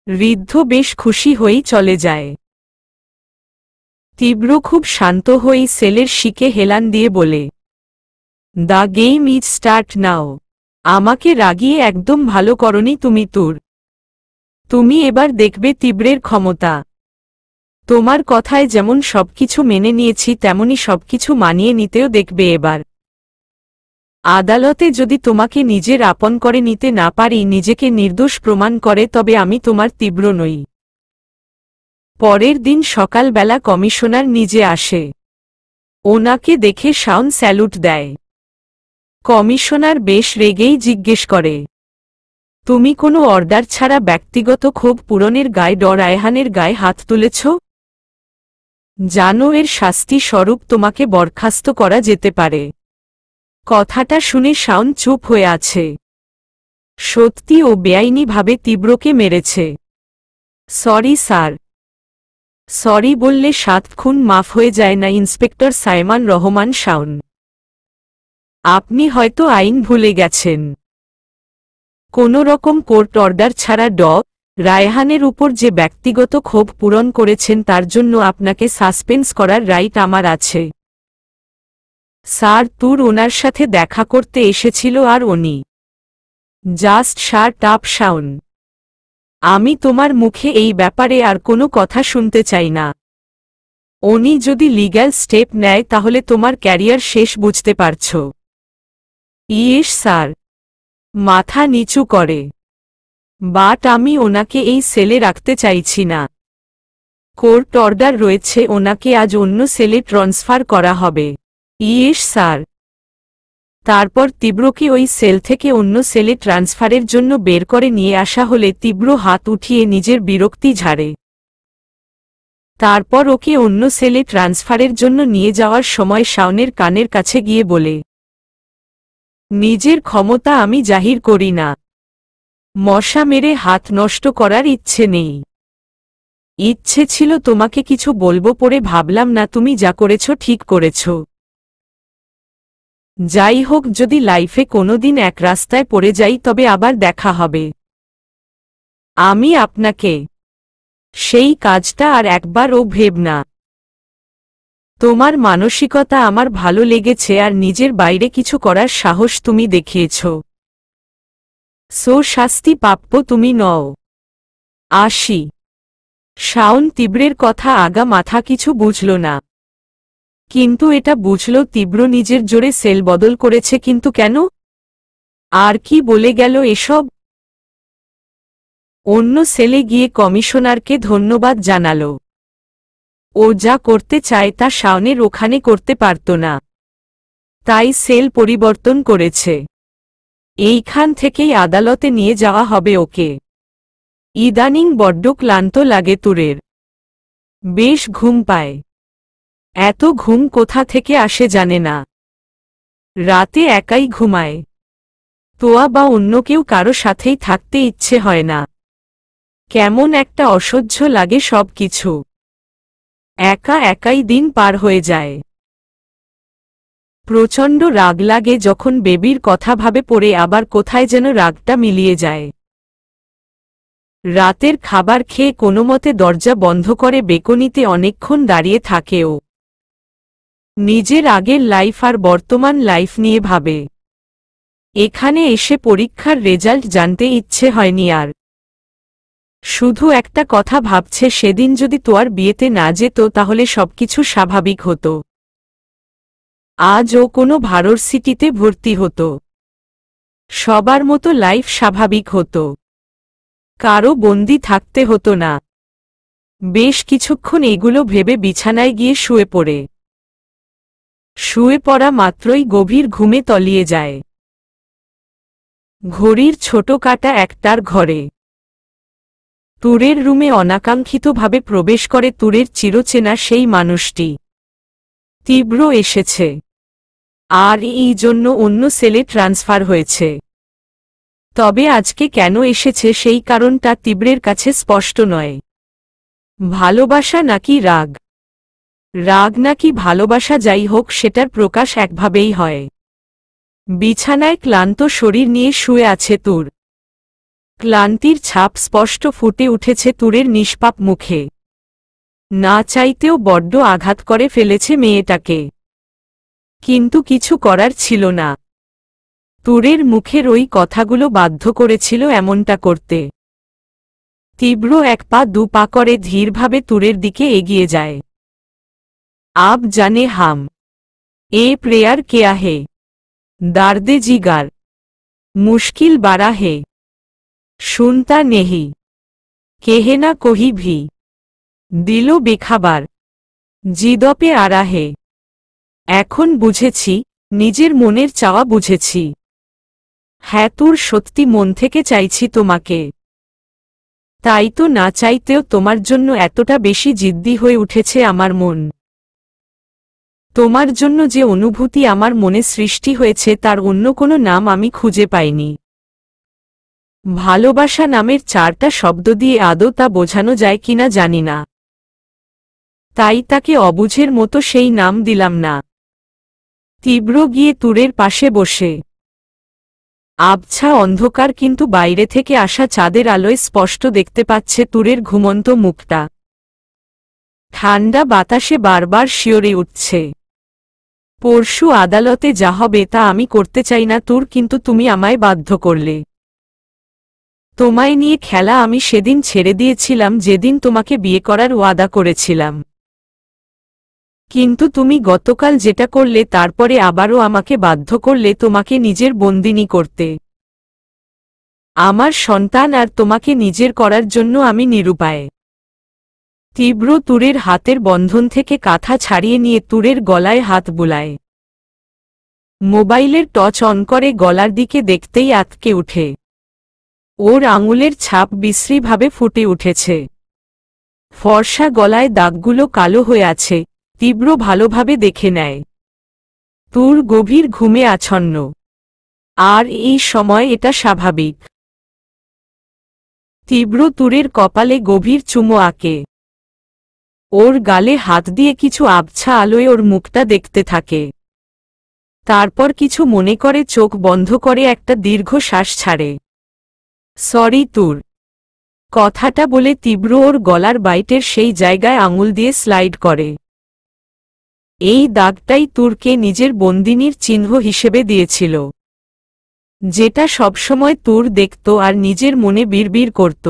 ঋদ্ধ বেশ খুশি হয়েই চলে যায়। তীব্র খুব শান্ত হয়েই সেলের শিকে হেলান দিয়ে বলে, the game is start now. আমাকে রাগিয়ে একদম ভালো করনি তুমি তুমি এবার দেখবে তীব্রের ক্ষমতা। তোমার কথায় যেমন সবকিছু মেনে নিয়েছি তেমনি সবকিছু মানিয়ে নিতেও দেখবে এবার। আদালতে যদি তোমাকে নিজের আপন করে নিতে না পারি, নিজেকে নির্দোষ প্রমাণ করে, তবে আমি তোমার তীব্র নই। পরের দিন সকালবেলা কমিশনার নিজে আসে। ওনাকে দেখে শাওন স্যালুট দেয়। কমিশনার বেশ রেগেই জিজ্ঞেস করে, তুমি কোনো অর্ডার ছাড়া ব্যক্তিগত ক্ষোভ পূরণের গায়ে রায়হানের গায়ে হাত তুলেছ? জানো এর শাস্তি স্বরূপ তোমাকে বরখাস্ত করা যেতে পারে। কথাটা শুনে শাওন চুপ হয়ে আছে। সত্যি ও বেআইনিভাবে তীব্রকে মেরেছে। Sorry sir. সরি বললে 7 খুন মাফ হয়ে যায় না ইন্সপেক্টর সাইমান রহমান শাওন। আপনি হয়তো আইন ভুলে গেছেন। কোনো রকম কোর্ট অর্ডার ছাড়া রায়হানের উপর যে ব্যক্তিগত ক্ষোভ পূরণ করেছেন তার জন্য আপনাকে সাসপেন্স করার রাইট আমার আছে। স্যার ওনার সাথে দেখা করতে এসেছিল আর উনি জাস্ট শার্ট আপ শাওন। আমি তোমার মুখে এই ব্যাপারে আর কোনো কথা শুনতে চাই না। উনি যদি লিগ্যাল স্টেপ নেয় তাহলে তোমার ক্যারিয়ার শেষ, বুঝতে পারছ? Yes sir. মাথা নিচু করে। বাট আমি ওনাকে এই সেলে রাখতে চাইছি না। কোর্ট অর্ডার রয়েছে, ওনাকে আজ অন্য সেলে ট্রান্সফার করা হবে। Yes sir. তারপর তীব্রকে ওই সেল থেকে অন্য সেলে ট্রান্সফারের জন্য বের করে নিয়ে আসা হলে তীব্র হাত উঠিয়ে নিজের বিরক্তি ঝাড়ে। তারপর ওকে অন্য সেলে ট্রান্সফারের জন্য নিয়ে যাওয়ার সময় শাওনের কানের কাছে গিয়ে বলে, নিজের ক্ষমতা আমি জাহির করি না। মশা মেরে হাত নষ্ট করার ইচ্ছে নেই। ইচ্ছে ছিল তোমাকে কিছু বলবো, পরে ভাবলাম না, তুমি যা করেছ ঠিক করেছ। যাই হোক, যদি লাইফে কোনোদিন এক রাস্তায় পড়ে যাই তবে আবার দেখা হবে। আমি আপনাকে সেই কাজটা আর একবারও ভেব না। তোমার মানসিকতা আমার ভালো লেগেছে, আর নিজের বাইরে কিছু করার সাহস তুমি দেখিয়েছ। শাস্তি প্রাপ্য তুমি নও। আসি। শাওন তীব্রের কথা আগা মাথা কিছু বুঝল না, কিন্তু এটা বুঝল তীব্র নিজের জোরে সেল বদল করেছে। কিন্তু কেন? আর কি বলে গেল এসব? অন্য সেলে গিয়ে কমিশনারকে ধন্যবাদ জানাল। ও যা করতে চায় তা শাওনের ওখানে করতে পারত না, তাই সেল পরিবর্তন করেছে। এইখান থেকেই আদালতে নিয়ে যাওয়া হবে ওকে। ইদানিং বড্ড ক্লান্ত লাগে তুরের। বেশ ঘুম পায়। এত ঘুম কোথা থেকে আসে জানে না। রাতে একাই ঘুমায়। তোয়া বা অন্য কেউ কারো সাথেই থাকতে ইচ্ছে হয় না। কেমন একটা অসহ্য লাগে সব কিছু। একা একাই দিন পার হয়ে যায়। প্রচণ্ড রাগ লাগে যখন বেবির কথা ভাবে, পড়ে আবার কোথায় যেন রাগটা মিলিয়ে যায়। রাতের খাবার খেয়ে কোনোমতে দরজা বন্ধ করে বেকনিতে অনেকক্ষণ দাঁড়িয়ে থাকে ও। নিজের আগের লাইফ আর বর্তমান লাইফ নিয়ে ভাবে। এখানে এসে পরীক্ষার রেজাল্ট জানতে ইচ্ছে হয়নি আর। শুধু একটা কথা ভাবছে, সেদিন যদি তোয়ার বিয়েতে না যেত তাহলে সবকিছু স্বাভাবিক হতো। আজ ও কোনো ভার্সিটিতে ভর্তি হতো। সবার মতো লাইফ স্বাভাবিক হতো। কারো বন্দি থাকতে হতো না। বেশ কিছুক্ষণ এগুলো ভেবে বিছানায় গিয়ে শুয়ে পড়ে। শুয়ে পড়া মাত্রই গভীর ঘুমে তলিয়ে যায়। ঘড়ির ছোট কাটা একটার ঘরে তুরের রুমে অনাকাঙ্ক্ষিতভাবে প্রবেশ করে তুরের চিরচেনা সেই মানুষটি। তীব্র এসেছে, আর এই জন্য অন্য সেলে ট্রান্সফার হয়েছে। তবে আজকে কেন এসেছে সেই কারণটা তীব্রের কাছে স্পষ্ট নয়। ভালোবাসা নাকি রাগ? রাগ নাকি ভালোবাসা, যাই হোক সেটার প্রকাশ একভাবেই হয়। বিছানায় ক্লান্ত শরীর নিয়ে শুয়ে আছে তুর। ক্লান্তির ছাপ স্পষ্ট ফুটে উঠেছে তুরের নিষ্পাপ মুখে। না চাইতেও বড্ড আঘাত করে ফেলেছে মেয়েটাকে, কিন্তু কিছু করার ছিল না। তুরের মুখের ওই কথাগুলো বাধ্য করেছিল এমনটা করতে। তীব্র এক পা দু পা করে ধীরভাবে তুরের দিকে এগিয়ে যায়। আব জানে হাম এ প্রেয়ার কেয়া হে, দার্দে জিগার মুশকিল বারা হে, শুনতা নেহি কেহেনা কহি ভি, দিল বেখাবার জিদপে আরা হে। এখন বুঝেছি, নিজের মনের চাওয়া বুঝেছি। হ্যাঁ, তোর সত্যি মন থেকে চাইছি তোমাকে। তাই তো না চাইতেও তোমার জন্য এতটা বেশি জিদ্দি হয়ে উঠেছে আমার মন। তোমার জন্য যে অনুভূতি আমার মনে সৃষ্টি হয়েছে তার অন্য কোনো নাম আমি খুঁজে পাইনি। ভালোবাসা নামের চারটা শব্দ দিয়ে আদৌ তা বোঝানো যায় কিনা জানি না, তাই তাকে অবুঝের মতো সেই নাম দিলাম না। তীব্র গিয়ে তুরের পাশে বসে। আবছা অন্ধকার, কিন্তু বাইরে থেকে আসা চাঁদের আলোয় স্পষ্ট দেখতে পাচ্ছে তুরের ঘুমন্ত মুখটা। ঠান্ডা বাতাসে বারবার শিওরে উঠছে। পরশু আদালতে যা হবে তা আমি করতে চাই না তুর, কিন্তু তুমি আমায় বাধ্য করলে। তোমায় নিয়ে খেলা আমি সেদিন ছেড়ে দিয়েছিলাম যেদিন তোমাকে বিয়ে করার ওয়াদা করেছিলাম। কিন্তু তুমি গতকাল যেটা করলে, তারপরে আবারও আমাকে বাধ্য করলে তোমাকে নিজের বন্দিনী করতে। আমার সন্তান আর তোমাকে নিজের করার জন্য আমি নিরুপায়। তীব্র তুরের হাতের বন্ধন থেকে কাঁথা ছাড়িয়ে নিয়ে তুরের গলায় হাত বুলায়। মোবাইলের টর্চ অন করে গলার দিকে দেখতেই আঁতকে উঠে। ওর আঙুলের ছাপ বিশ্রীভাবে ফুটে উঠেছে। ফর্সা গলায় দাগগুলো কালো হয়ে আছে। তীব্র ভালোভাবে দেখে নেয়। তুর গভীর ঘুমে আচ্ছন্ন, আর এই সময় এটা স্বাভাবিক। তীব্র তুরের কপালে গভীর চুমো আঁকে। ওর গালে হাত দিয়ে কিছু আবছা আলোয় ওর মুখটা দেখতে থাকে। তারপর কিছু মনে করে চোখ বন্ধ করে একটা দীর্ঘ শ্বাস ছাড়ে। সরি তুর, কথাটা বলে তীব্র ওর গলার বাইটের সেই জায়গায় আঙুল দিয়ে স্লাইড করে। এই দাগটাই তুরকে নিজের বন্দিনীর চিহ্ন হিসেবে দিয়েছিল, যেটা সবসময় তুর দেখত আর নিজের মনে বিড়বিড় করত,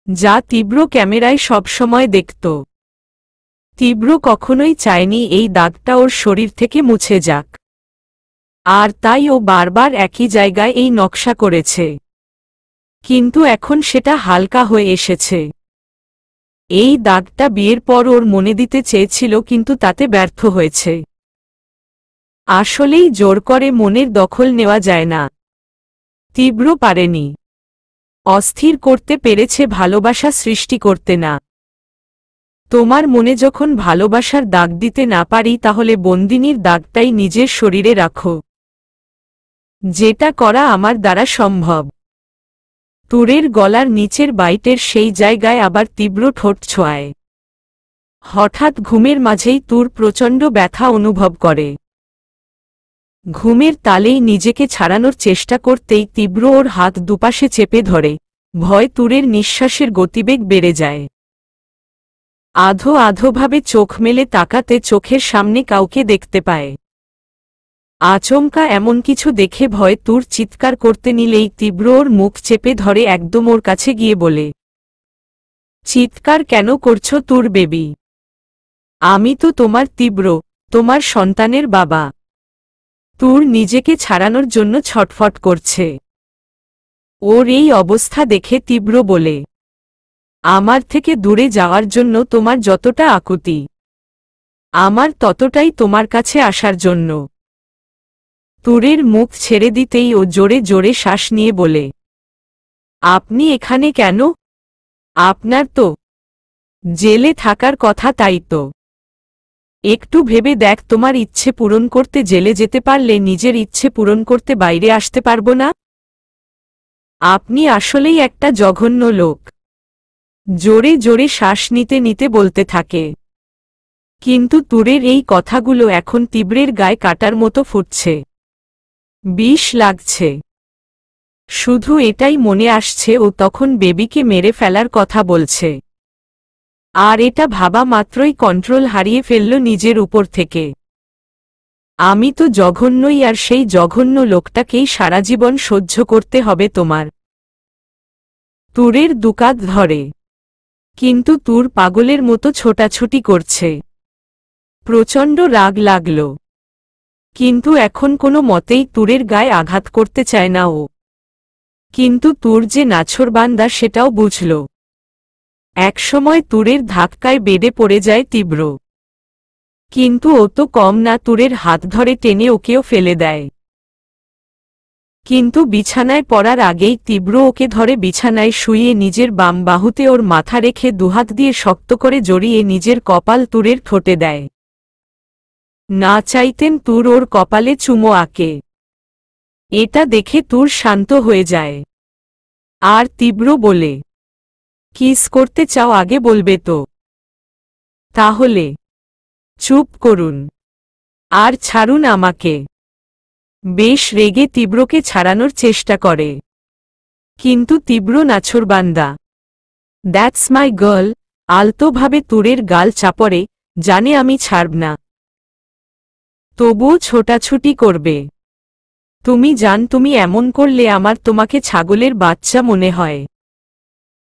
যা তীব্র ক্যামেরায় সবসময় দেখত। তীব্র কখনোই চায়নি এই দাগটা ওর শরীর থেকে মুছে যাক, আর তাই ও বারবার একই জায়গায় এই নকশা করেছে। কিন্তু এখন সেটা হালকা হয়ে এসেছে। এই দাগটা বিয়ের পর ওর মনে দিতে চেয়েছিল, কিন্তু তাতে ব্যর্থ হয়েছে। আসলেই জোর করে মনের দখল নেওয়া যায় না। তীব্র পারেনি। অস্থির করতে পেরেছে, ভালোবাসা সৃষ্টি করতে না। তোমার মনে যখন ভালোবাসার দাগ দিতে না পারি, তাহলে বন্দিনীর দাগটাই নিজের শরীরে রাখো, যেটা করা আমার দ্বারা সম্ভব। তুরের গলার নিচের বাইটের সেই জায়গায় আবার তীব্র ঠোঁট ছোঁয়ায়। হঠাৎ ঘুমের মাঝেই তুর প্রচণ্ড ব্যথা অনুভব করে। ঘুমের তালেই নিজেকে ছাড়ানোর চেষ্টা করতেই তীব্র ওর হাত দুপাশে চেপে ধরে। ভয় তুরের নিঃশ্বাসের গতিবেগ বেড়ে যায়। আধো আধোভাবে চোখ মেলে তাকাতে চোখের সামনে কাউকে দেখতে পায়। আচমকা এমন কিছু দেখে ভয় তুর চিৎকার করতে নিলেই তীব্র ওর মুখ চেপে ধরে একদম ওর কাছে গিয়ে বলে, চিৎকার কেন করছো তুর বেবি? আমি তো তোমার তীব্র, তোমার সন্তানের বাবা। তুর নিজেকে ছাড়ানোর জন্য ছটফট করছে। ওর এই অবস্থা দেখে তীব্র বলে, আমার থেকে দূরে যাওয়ার জন্য তোমার যতটা আকুতি, আমার ততটাই তোমার কাছে আসার জন্য। তুরের মুখ ছেড়ে দিতেই ও জোরে জোরে শ্বাস নিয়ে বলে, আপনি এখানে কেন? আপনার তো জেলে থাকার কথা, তাই তো। একটু ভেবে দেখ, তোমার ইচ্ছে পূরণ করতে জেলে যেতে পারলে নিজের ইচ্ছে পূরণ করতে বাইরে আসতে পারবো না? আপনি আসলেই একটা জঘন্য লোক। জোরে জোরে শ্বাস নিতে নিতে বলতে থাকে। কিন্তু তুরের এই কথাগুলো এখন তীব্রের গায়ে কাটার মতো ফুটছে। বিষ লাগছে। শুধু এটাই মনে আসছে ও তখন বেবিকে মেরে ফেলার কথা বলছে। আর এটা ভাবা মাত্রই কন্ট্রোল হারিয়ে ফেলল নিজের উপর থেকে। আমি তো জঘন্যই, আর সেই জঘন্য লোকটাকেই সারা জীবন সহ্য করতে হবে তোমার। তুরের দুকাত ধরে, কিন্তু তুর পাগলের মতো ছোটাছুটি করছে। প্রচণ্ড রাগ লাগল, কিন্তু এখন কোনো মতেই তুরের গায়ে আঘাত করতে চায় না ও। কিন্তু তুর যে নাছোড়বান্দা সেটাও বুঝল। একসময় তুরের ধাক্কায় বেডে পড়ে যায় তীব্র, কিন্তু ও তো কম না, তুরের হাত ধরে টেনে ওকেও ফেলে দেয়। কিন্তু বিছানায় পড়ার আগেই তীব্র ওকে ধরে বিছানায় শুইয়ে নিজের বাম বাহুতে ওর মাথা রেখে দুহাত দিয়ে শক্ত করে জড়িয়ে নিজের কপাল তুরের ঠোঁটে দেয়। না চাইতেন তুর ওর কপালে চুমো আঁকে। এটা দেখে তুর শান্ত হয়ে যায়। আর তীব্র বলে, কিস করতে চাও আগে বলবে তো? তাহলে চুপ করুন আর ছাড়ুন আমাকে। বেশ রেগে তীব্রকে ছাড়ানোর চেষ্টা করে, কিন্তু তীব্র নাছোড়বান্দা। দ্যাটস মাই গার্ল, আলতোভাবে তুরের গাল চাপড়ে, জানে আমি ছাড়ব না। তবুও ছোটাছুটি করবে। তুমি জান তুমি এমন করলে আমার তোমাকে ছাগলের বাচ্চা মনে হয়।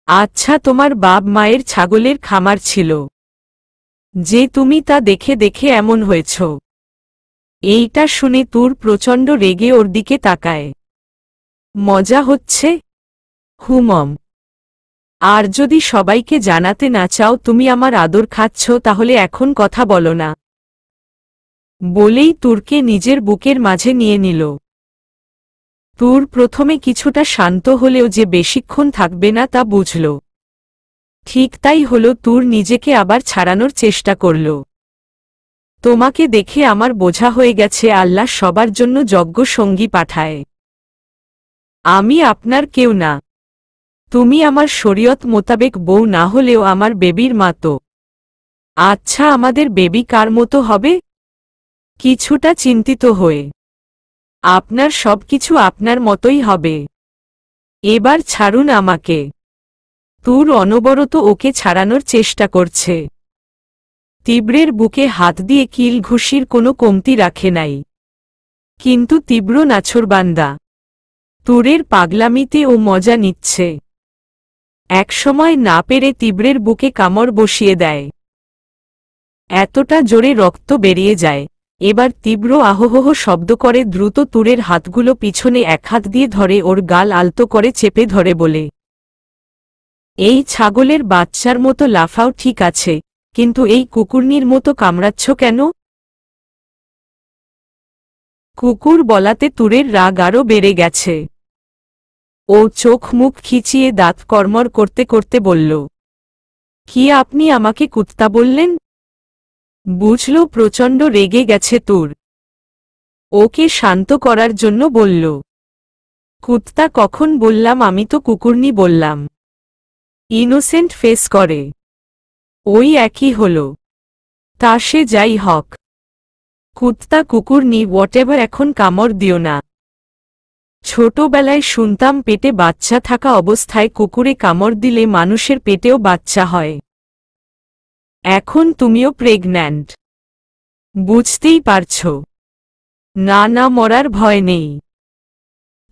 আচ্ছা, তোমার বাপ মায়ের ছাগলের খামার ছিল যে, তুমি তা দেখে দেখে এমন হয়েছ। এইটা শুনে তুর প্রচণ্ড রেগে ওর দিকে তাকায়। মজা হচ্ছে? হুমম। আর যদি সবাইকে জানাতে না চাও তুমি আমার আদর খাচ্ছ, তাহলে এখন কথা বলো না। বলেই তুরকে নিজের বুকের মাঝে নিয়ে নিল। তুর প্রথমে কিছুটা শান্ত হলেও যে বেশিক্ষণ থাকবে না তা বুঝল। ঠিক তাই হলো, তুর নিজেকে আবার ছাড়ানোর চেষ্টা করল। তোমাকে দেখে আমার বোঝা হয়ে গেছে আল্লাহ সবার জন্য যোগ্য সঙ্গী পাঠায়। আমি আপনার কেউ না। তুমি আমার শরীয়ত মোতাবেক বউ না হলেও আমার বেবির মা তো। আচ্ছা, আমাদের বেবি কার মতো হবে? কিছুটা চিন্তিত হয়ে, আপনার সবকিছু আপনার মতোই হবে। এবার ছাড়ুন আমাকে। তুর অনবরত ওকে ছাড়ানোর চেষ্টা করছে। তীব্রের বুকে হাত দিয়ে কিল ঘুষির কোনো কমতি রাখে নাই। কিন্তু তীব্র নাছোড়বান্দা, তুরের পাগলামিতে ও মজা নিচ্ছে। একসময় না পেরে তীব্রের বুকে কামড় বসিয়ে দেয়। এতটা জোরে রক্ত বেরিয়ে যায়। এবার তীব্র আহোহো শব্দ করে দ্রুত তুরের হাতগুলো পিছনে এক হাত দিয়ে ধরে ওর গাল আলতো করে চেপে ধরে বলে, এই ছাগলের বাচ্চার মতো লাফাও ঠিক আছে, কিন্তু এই কুকুরনির মতো কামড়াচ্ছ কেন? কুকুর বলাতে তুরের রাগ আরও বেড়ে গেছে। ও চোখ মুখ খিচিয়ে দাঁত কড়মড় করতে করতে বলল, কি আপনি আমাকে কুত্তা বললেন? বুঝল প্রচণ্ড রেগে গেছে তুর। ওকে শান্ত করার জন্য বলল, কুত্তা কখন বললাম, আমি তো কুকুরনি বললাম। ইনোসেন্ট ফেস করে, ওই একই হলো। তা সে যাই হক, কুত্তা কুকুরনি হোয়াটএভার, এখন কামড় দিও না। ছোটবেলায় শুনতাম পেটে বাচ্চা থাকা অবস্থায় কুকুরে কামড় দিলে মানুষের পেটেও বাচ্চা হয়। এখন তুমিও প্রেগন্যান্ট, বুঝতেই পারছ। না না, মরার ভয় নেই।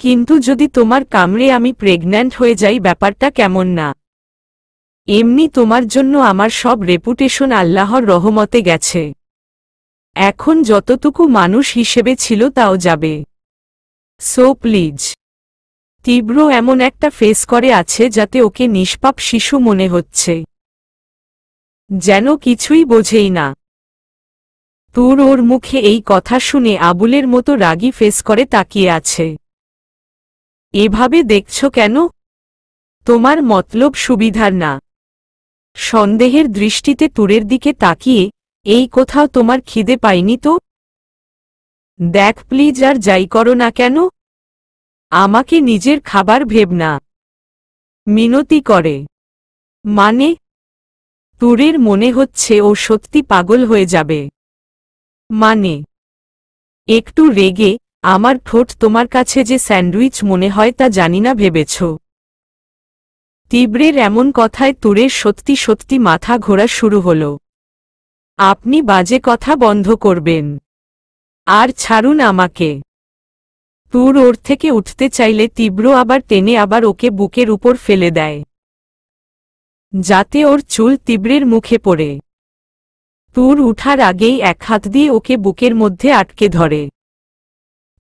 কিন্তু যদি তোমার কামড়ে আমি প্রেগন্যান্ট হয়ে যাই, ব্যাপারটা কেমন না? এমনি তোমার জন্য আমার সব রেপুটেশন আল্লাহর রহমতে গেছে। এখন যতটুকু মানুষ হিসেবে ছিল তাও যাবে। So please. তীব্র এমন একটা ফেস করে আছে যাতে ওকে নিষ্পাপ শিশু মনে হচ্ছে, যেন কিছুই বোঝেই না। তুর ওর মুখে এই কথা শুনে আবুলের মতো রাগী ফেস করে তাকিয়ে আছে। এভাবে দেখছ কেন? তোমার মতলব সুবিধার না? সন্দেহের দৃষ্টিতে তুরের দিকে তাকিয়ে, এই কোথাও তোমার খিদে পাইনি তো? দেখ প্লিজ, আর যাই করো না কেন, আমাকে নিজের খাবার ভেব না। মিনতি করে। মানে? তুরের মনে হচ্ছে ও সত্যি পাগল হয়ে যাবে। মানে? একটু রেগে আমার ঠোঁট তোমার কাছে যে স্যান্ডউইচ মনে হয় তা জানি না ভেবেছ। তীব্রের এমন কথায় তুরের সত্যি সত্যি মাথা ঘোরা শুরু হল। আপনি বাজে কথা বন্ধ করবেন, আর ছাড়ুন আমাকে। তুর ওর থেকে উঠতে চাইলে তীব্র আবার টেনে আবার ওকে বুকের উপর ফেলে দেয়, যাতে ওর চুল তীব্রের মুখে পড়ে। তুর উঠার আগেই এক হাত দিয়ে ওকে বুকের মধ্যে আটকে ধরে।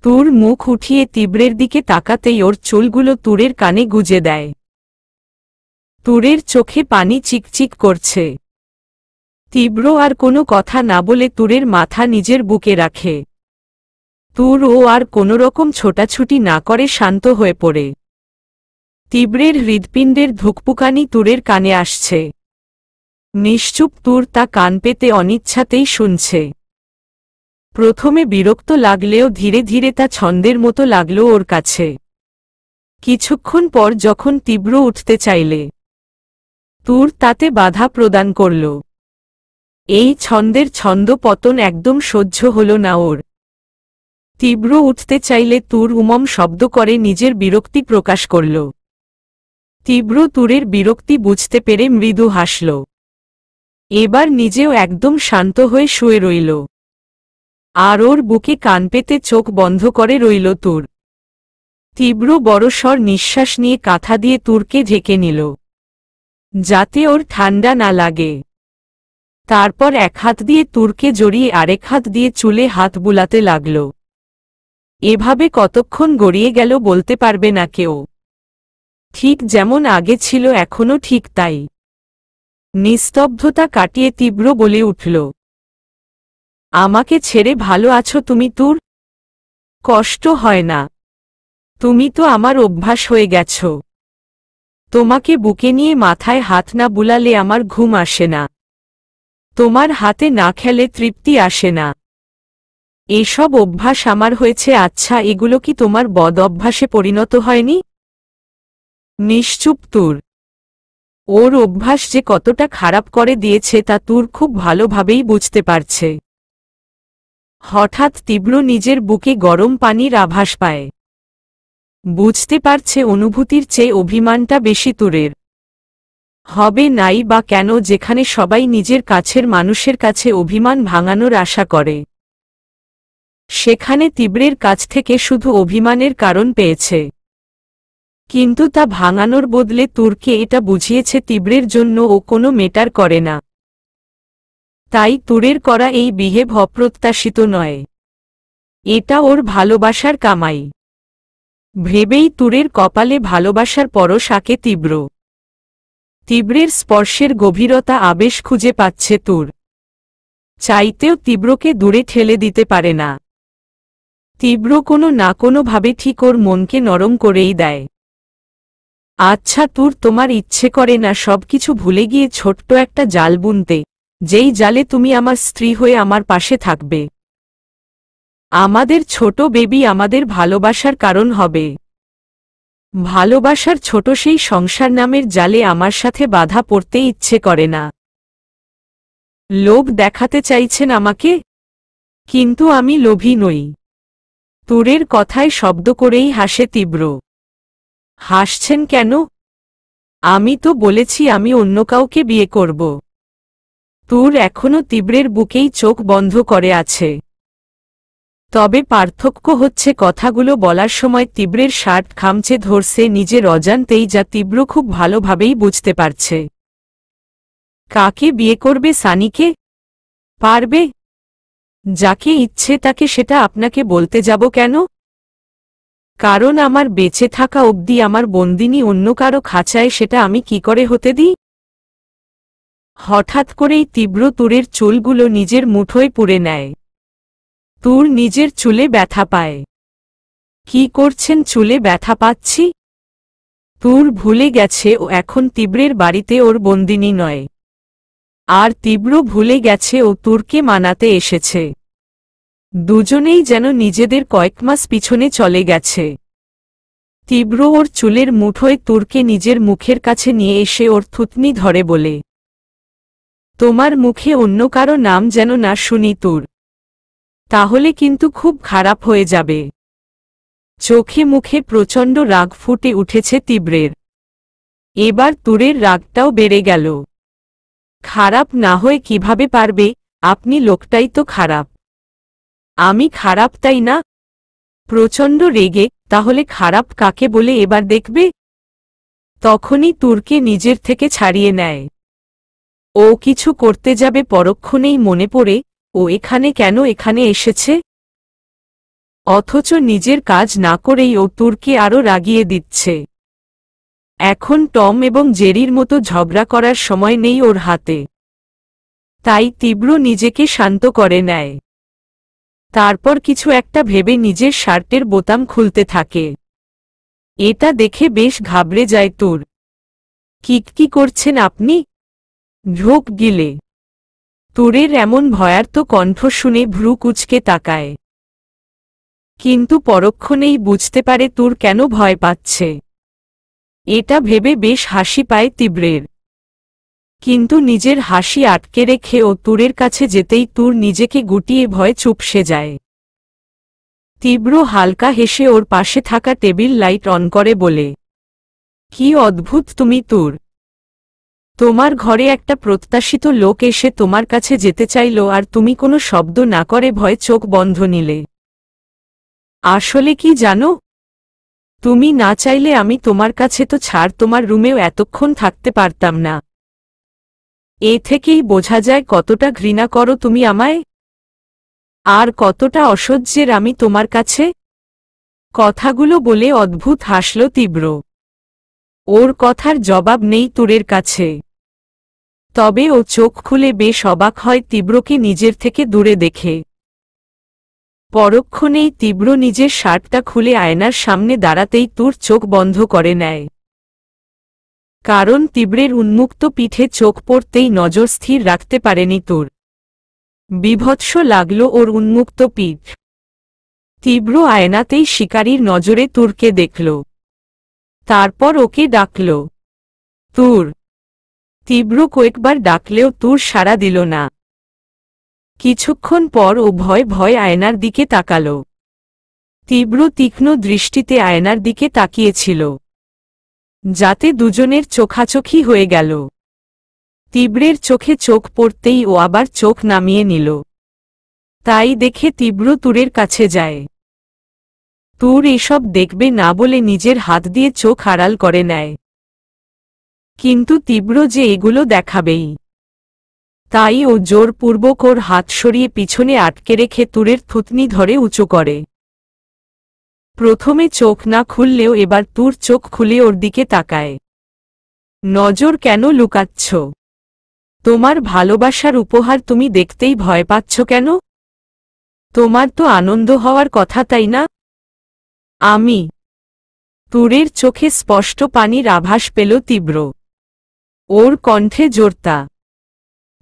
তুর মুখ উঠিয়ে তীব্রের দিকে তাকাতেই ওর চুলগুলো তুরের কানে গুজে দেয়। তুরের চোখে পানি চিকচিক করছে। তীব্র আর কোনো কথা না বলে তুরের মাথা নিজের বুকে রাখে। তুর ও আর কোনোরকম ছোটাছুটি না করে শান্ত হয়ে পড়ে। তীব্রের হৃৎপিণ্ডের ধুকপুকানি তুরের কানে আসছে। নিশ্চুপ তুর তা কান পেতে অনিচ্ছাতেই শুনছে। প্রথমে বিরক্ত লাগলেও ধীরে ধীরে তা ছন্দের মতো লাগল ওর কাছে। কিছুক্ষণ পর যখন তীব্র উঠতে চাইলে, তুর তাতে বাধা প্রদান করল। এই ছন্দের ছন্দ পতন একদম সহ্য হল না ওর। তীব্র উঠতে চাইলে তুর উমম শব্দ করে নিজের বিরক্তি প্রকাশ করল। তীব্র তুরের বিরক্তি বুঝতে পেরে মৃদু হাসল। এবার নিজেও একদম শান্ত হয়ে শুয়ে রইল, আর ওর বুকে কান পেতে চোখ বন্ধ করে রইল তুর। তীব্র বড়সড় নিঃশ্বাস নিয়ে কাঁথা দিয়ে তুরকে ঢেকে নিল, যাতে ওর ঠান্ডা না লাগে। তারপর এক হাত দিয়ে তুরকে জড়িয়ে আরেক হাত দিয়ে চুলে হাত বুলাতে লাগল। এভাবে কতক্ষণ গড়িয়ে গেল বলতে পারবে না কেউ। ঠিক যেমন আগে ছিল এখনো ঠিক তাই। নিস্তব্ধতা কাটিয়ে তীব্র বলে উঠল, আমাকে ছেড়ে ভালো আছো তুমি তুর? কষ্ট হয় না? তুমি তো আমার অভ্যাস হয়ে গেছ। তোমাকে বুকে নিয়ে মাথায় হাত না বুলালে আমার ঘুম আসে না। তোমার হাতে না খেলে তৃপ্তি আসে না। এসব অভ্যাস আমার হয়েছে। আচ্ছা, এগুলো কি তোমার বদ অভ্যাসে পরিণত হয়নি? নিশ্চুপ তুর। ওর অভ্যাস যে কতটা খারাপ করে দিয়েছে তা তুর খুব ভালোভাবেই বুঝতে পারছে। হঠাৎ তীব্র নিজের বুকে গরম পানির আভাস পায়। বুঝতে পারছে অনুভূতির চেয়ে অভিমানটা বেশি তুরের। হবে নাই বা কেন, যেখানে সবাই নিজের কাছের মানুষের কাছে অভিমান ভাঙানোর আশা করে, সেখানে তীব্রের কাছ থেকে শুধু অভিমানের কারণ পেয়েছে। কিন্তু তা ভাঙানোর বদলে তুরকে এটা বুঝিয়েছে তীব্রের জন্য ও কোনো মেটার করে না। তাই তুরের করা এই বিহেভ অপ্রত্যাশিত নয়, এটা ওর ভালোবাসার কামাই। ভেবেই তুরের কপালে ভালোবাসার পরশ আঁকে তীব্র। তীব্রের স্পর্শের গভীরতা আবেশ খুঁজে পাচ্ছে তুর। চাইতেও তীব্রকে দূরে ঠেলে দিতে পারে না। তীব্র কোনো না কোনোভাবে ঠিক ওর মনকে নরম করেই দেয়। আচ্ছা তুর, তোমার ইচ্ছে করে না সবকিছু ভুলে গিয়ে ছোট্ট একটা জাল বুনতে, যেই জালে তুমি আমার স্ত্রী হয়ে আমার পাশে থাকবে? আমাদের ছোট বেবি আমাদের ভালোবাসার কারণ হবে। ভালোবাসার ছোট সেই সংসার নামের জালে আমার সাথে বাধা পড়তে ইচ্ছে করে না। লোভ দেখাতে চাইছেন আমাকে? কিন্তু আমি লোভী নই। তুরের কথায় শব্দ করেই হাসে তীব্র। হাসছেন কেন? আমি তো বলেছি আমি অন্য কাউকে বিয়ে করব। তুর এখনো তীব্রের বুকেই চোখ বন্ধ করে আছে। তবে পার্থক্য হচ্ছে কথাগুলো বলার সময় তীব্রের শার্ট খামচে ধরছে নিজের অজান্তেই, যা তীব্র খুব ভালোভাবেই বুঝতে পারছে। কাকে বিয়ে করবে? সানিকে? পারবে? যাকে ইচ্ছে তাকে, সেটা আপনাকে বলতে যাব কেন? কারণ আমার বেঁচে থাকা অবধি আমার বন্দিনী অন্য কারো খাঁচায়, সেটা আমি কি করে হতে দিই? হঠাৎ করেই তীব্র তুরের চুলগুলো নিজের মুঠোয় পুরে নেয়। তুর নিজের চুলে ব্যথা পায়। কি করছেন? চুলে ব্যথা পাচ্ছি? তুর ভুলে গেছে ও এখন তীব্রের বাড়িতে ওর বন্দিনী নয়। আর তীব্র ভুলে গেছে ও তুরকে মানাতে এসেছে। দুজনেই যেন নিজেদের কয়েক মাস পিছনে চলে গেছে। তীব্র ওর চুলের মুঠোয় তুরকে নিজের মুখের কাছে নিয়ে এসে ওর থুতনি ধরে বলে, তোমার মুখে অন্য কারো নাম যেন না শুনি তুর, তাহলে কিন্তু খুব খারাপ হয়ে যাবে। চোখে মুখে প্রচণ্ড রাগ ফুটে উঠেছে তীব্রের। এবার তুরের রাগটাও বেড়ে গেল। খারাপ না হয়ে কিভাবে পারবে, আপনি লোকটাই তো খারাপ। আমি খারাপ তাই না? প্রচণ্ড রেগে, তাহলে খারাপ কাকে বলে এবার দেখবে? তখনই তুরকে নিজের থেকে ছাড়িয়ে নেয়। ও কিছু করতে যাবে পরক্ষণেই মনে পড়ে, ও এখানে এসেছে। অথচ নিজের কাজ না করেই ও তুরকে আরও রাগিয়ে দিচ্ছে। এখন টম এবং জেরির মতো ঝগড়া করার সময় নেই ওর হাতে। তাই তীব্র নিজেকে শান্ত করে নেয়। তারপর কিছু একটা ভেবে নিজের শার্টের বোতাম খুলতে থাকে। এটা দেখে বেশ ঘাবড়ে যায় তুর। কি করছেন আপনি? ঢোক গিলে। তুরের এমন ভয়ার্ত কণ্ঠ শুনে ভ্রু কুঁচকে তাকায়। কিন্তু পরক্ষণেই বুঝতে পারে তুর কেন ভয় পাচ্ছে। এটা ভেবে বেশ হাসি পায় তীব্রের। কিন্তু নিজের হাসি আটকে রেখে ও তুরের কাছে যেতেই তুর নিজেকে গুটিয়ে ভয়ে চুপসে যায়। তীব্র হালকা হেসে ওর পাশে থাকা টেবিল লাইট অন করে বলে, কি অদ্ভুত তুমি তুর। তোমার ঘরে একটা প্রত্যাশিত লোক এসে তোমার কাছে যেতে চাইল আর তুমি কোনো শব্দ না করে ভয়ে চোখ বন্ধ নিলে। আসলে কি জানো, তুমি না চাইলে আমি তোমার কাছে তো ছাড় তোমার রুমেও এতক্ষণ থাকতে পারতাম না। এ থেকেই বোঝা যায় কতটা ঘৃণা করো তুমি আমায়, আর কতটা অসহ্যের আমি তোমার কাছে। কথাগুলো বলে অদ্ভুত হাসল তীব্র। ওর কথার জবাব নেই তুরের কাছে। তবে ও চোখ খুলে বেশ অবাক হয় তীব্রকে নিজের থেকে দূরে দেখে। পরক্ষণেই তীব্র নিজের শার্টটা খুলে আয়নার সামনে দাঁড়াতেই তুর চোখ বন্ধ করে নেয়। কারণ তীব্রের উন্মুক্ত পিঠে চোখ পড়তেই নজর স্থির রাখতে পারেনি তুর। বীভৎস লাগল ওর উন্মুক্ত পিঠ। তীব্র আয়নাতেই শিকারীর নজরে তুরকে দেখল। তারপর ওকে ডাকল, তুর। তীব্র কয়েকবার ডাকলেও তুর সাড়া দিল না। কিছুক্ষণ পর ও ভয় ভয় আয়নার দিকে তাকাল। তীব্র তীক্ষ্ণ দৃষ্টিতে আয়নার দিকে তাকিয়েছিল, যাতে দুজনের চোখাচোখি হয়ে গেল। তীব্রের চোখে চোখ পড়তেই ও আবার চোখ নামিয়ে নিল। তাই দেখে তীব্র তুরের কাছে যায়। তুর এসব দেখবে না বলে নিজের হাত দিয়ে চোখ আড়াল করে নেয়। কিন্তু তীব্র যে এগুলো দেখাবেই, তাই ও জোরপূর্বক ওর হাত সরিয়ে পিছনে আটকে রেখে তুরের থুতনি ধরে উঁচু করে। প্রথমে চোখ না খুললেও এবার তুর চোখ খুলে ওর দিকে তাকায়। নজর কেন লুকাচ্ছ? তোমার ভালোবাসার উপহার তুমি দেখতেই ভয় পাচ্ছ কেন? তোমার তো আনন্দ হওয়ার কথা তাই না? আমি। তুরের চোখে স্পষ্ট পানির আভাস পেল তীব্র। ওর কণ্ঠে জোরতা।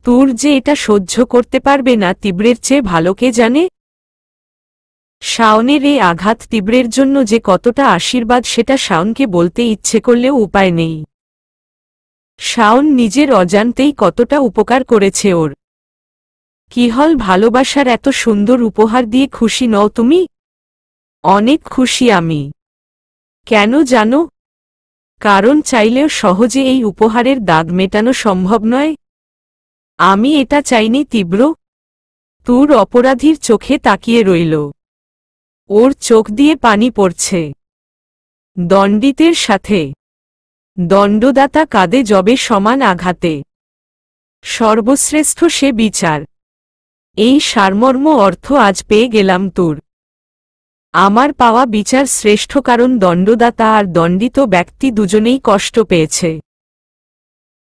তুর যে এটা সহ্য করতে পারবে না তীব্রের চেয়ে ভালো কে জানে। শাওনের এই আঘাত তীব্রের জন্য যে কতটা আশীর্বাদ সেটা শাওনকে বলতে ইচ্ছে করলেও উপায় নেই। শাওন নিজের অজান্তেই কতটা উপকার করেছে ওর। কি হল ভালোবাসার এত সুন্দর উপহার দিয়ে খুশি নও তুমি? অনেক খুশি আমি। কেন জানো? কারণ চাইলেও সহজে এই উপহারের দাগ মেটানো সম্ভব নয়। আমি এটা চাইনি তীব্র। তুর অপরাধীর চোখে তাকিয়ে রইল। ওর চোখ দিয়ে পানি পড়ছে। দণ্ডিতের সাথে দণ্ডদাতা কাঁদে যবে সমান আঘাতে। সর্বশ্রেষ্ঠ সে বিচার। এই সারমর্ম অর্থ আজ পেয়ে গেলাম তুর। আমার পাওয়া বিচার শ্রেষ্ঠ, কারণ দণ্ডদাতা আর দণ্ডিত ব্যক্তি দুজনেই কষ্ট পেয়েছে।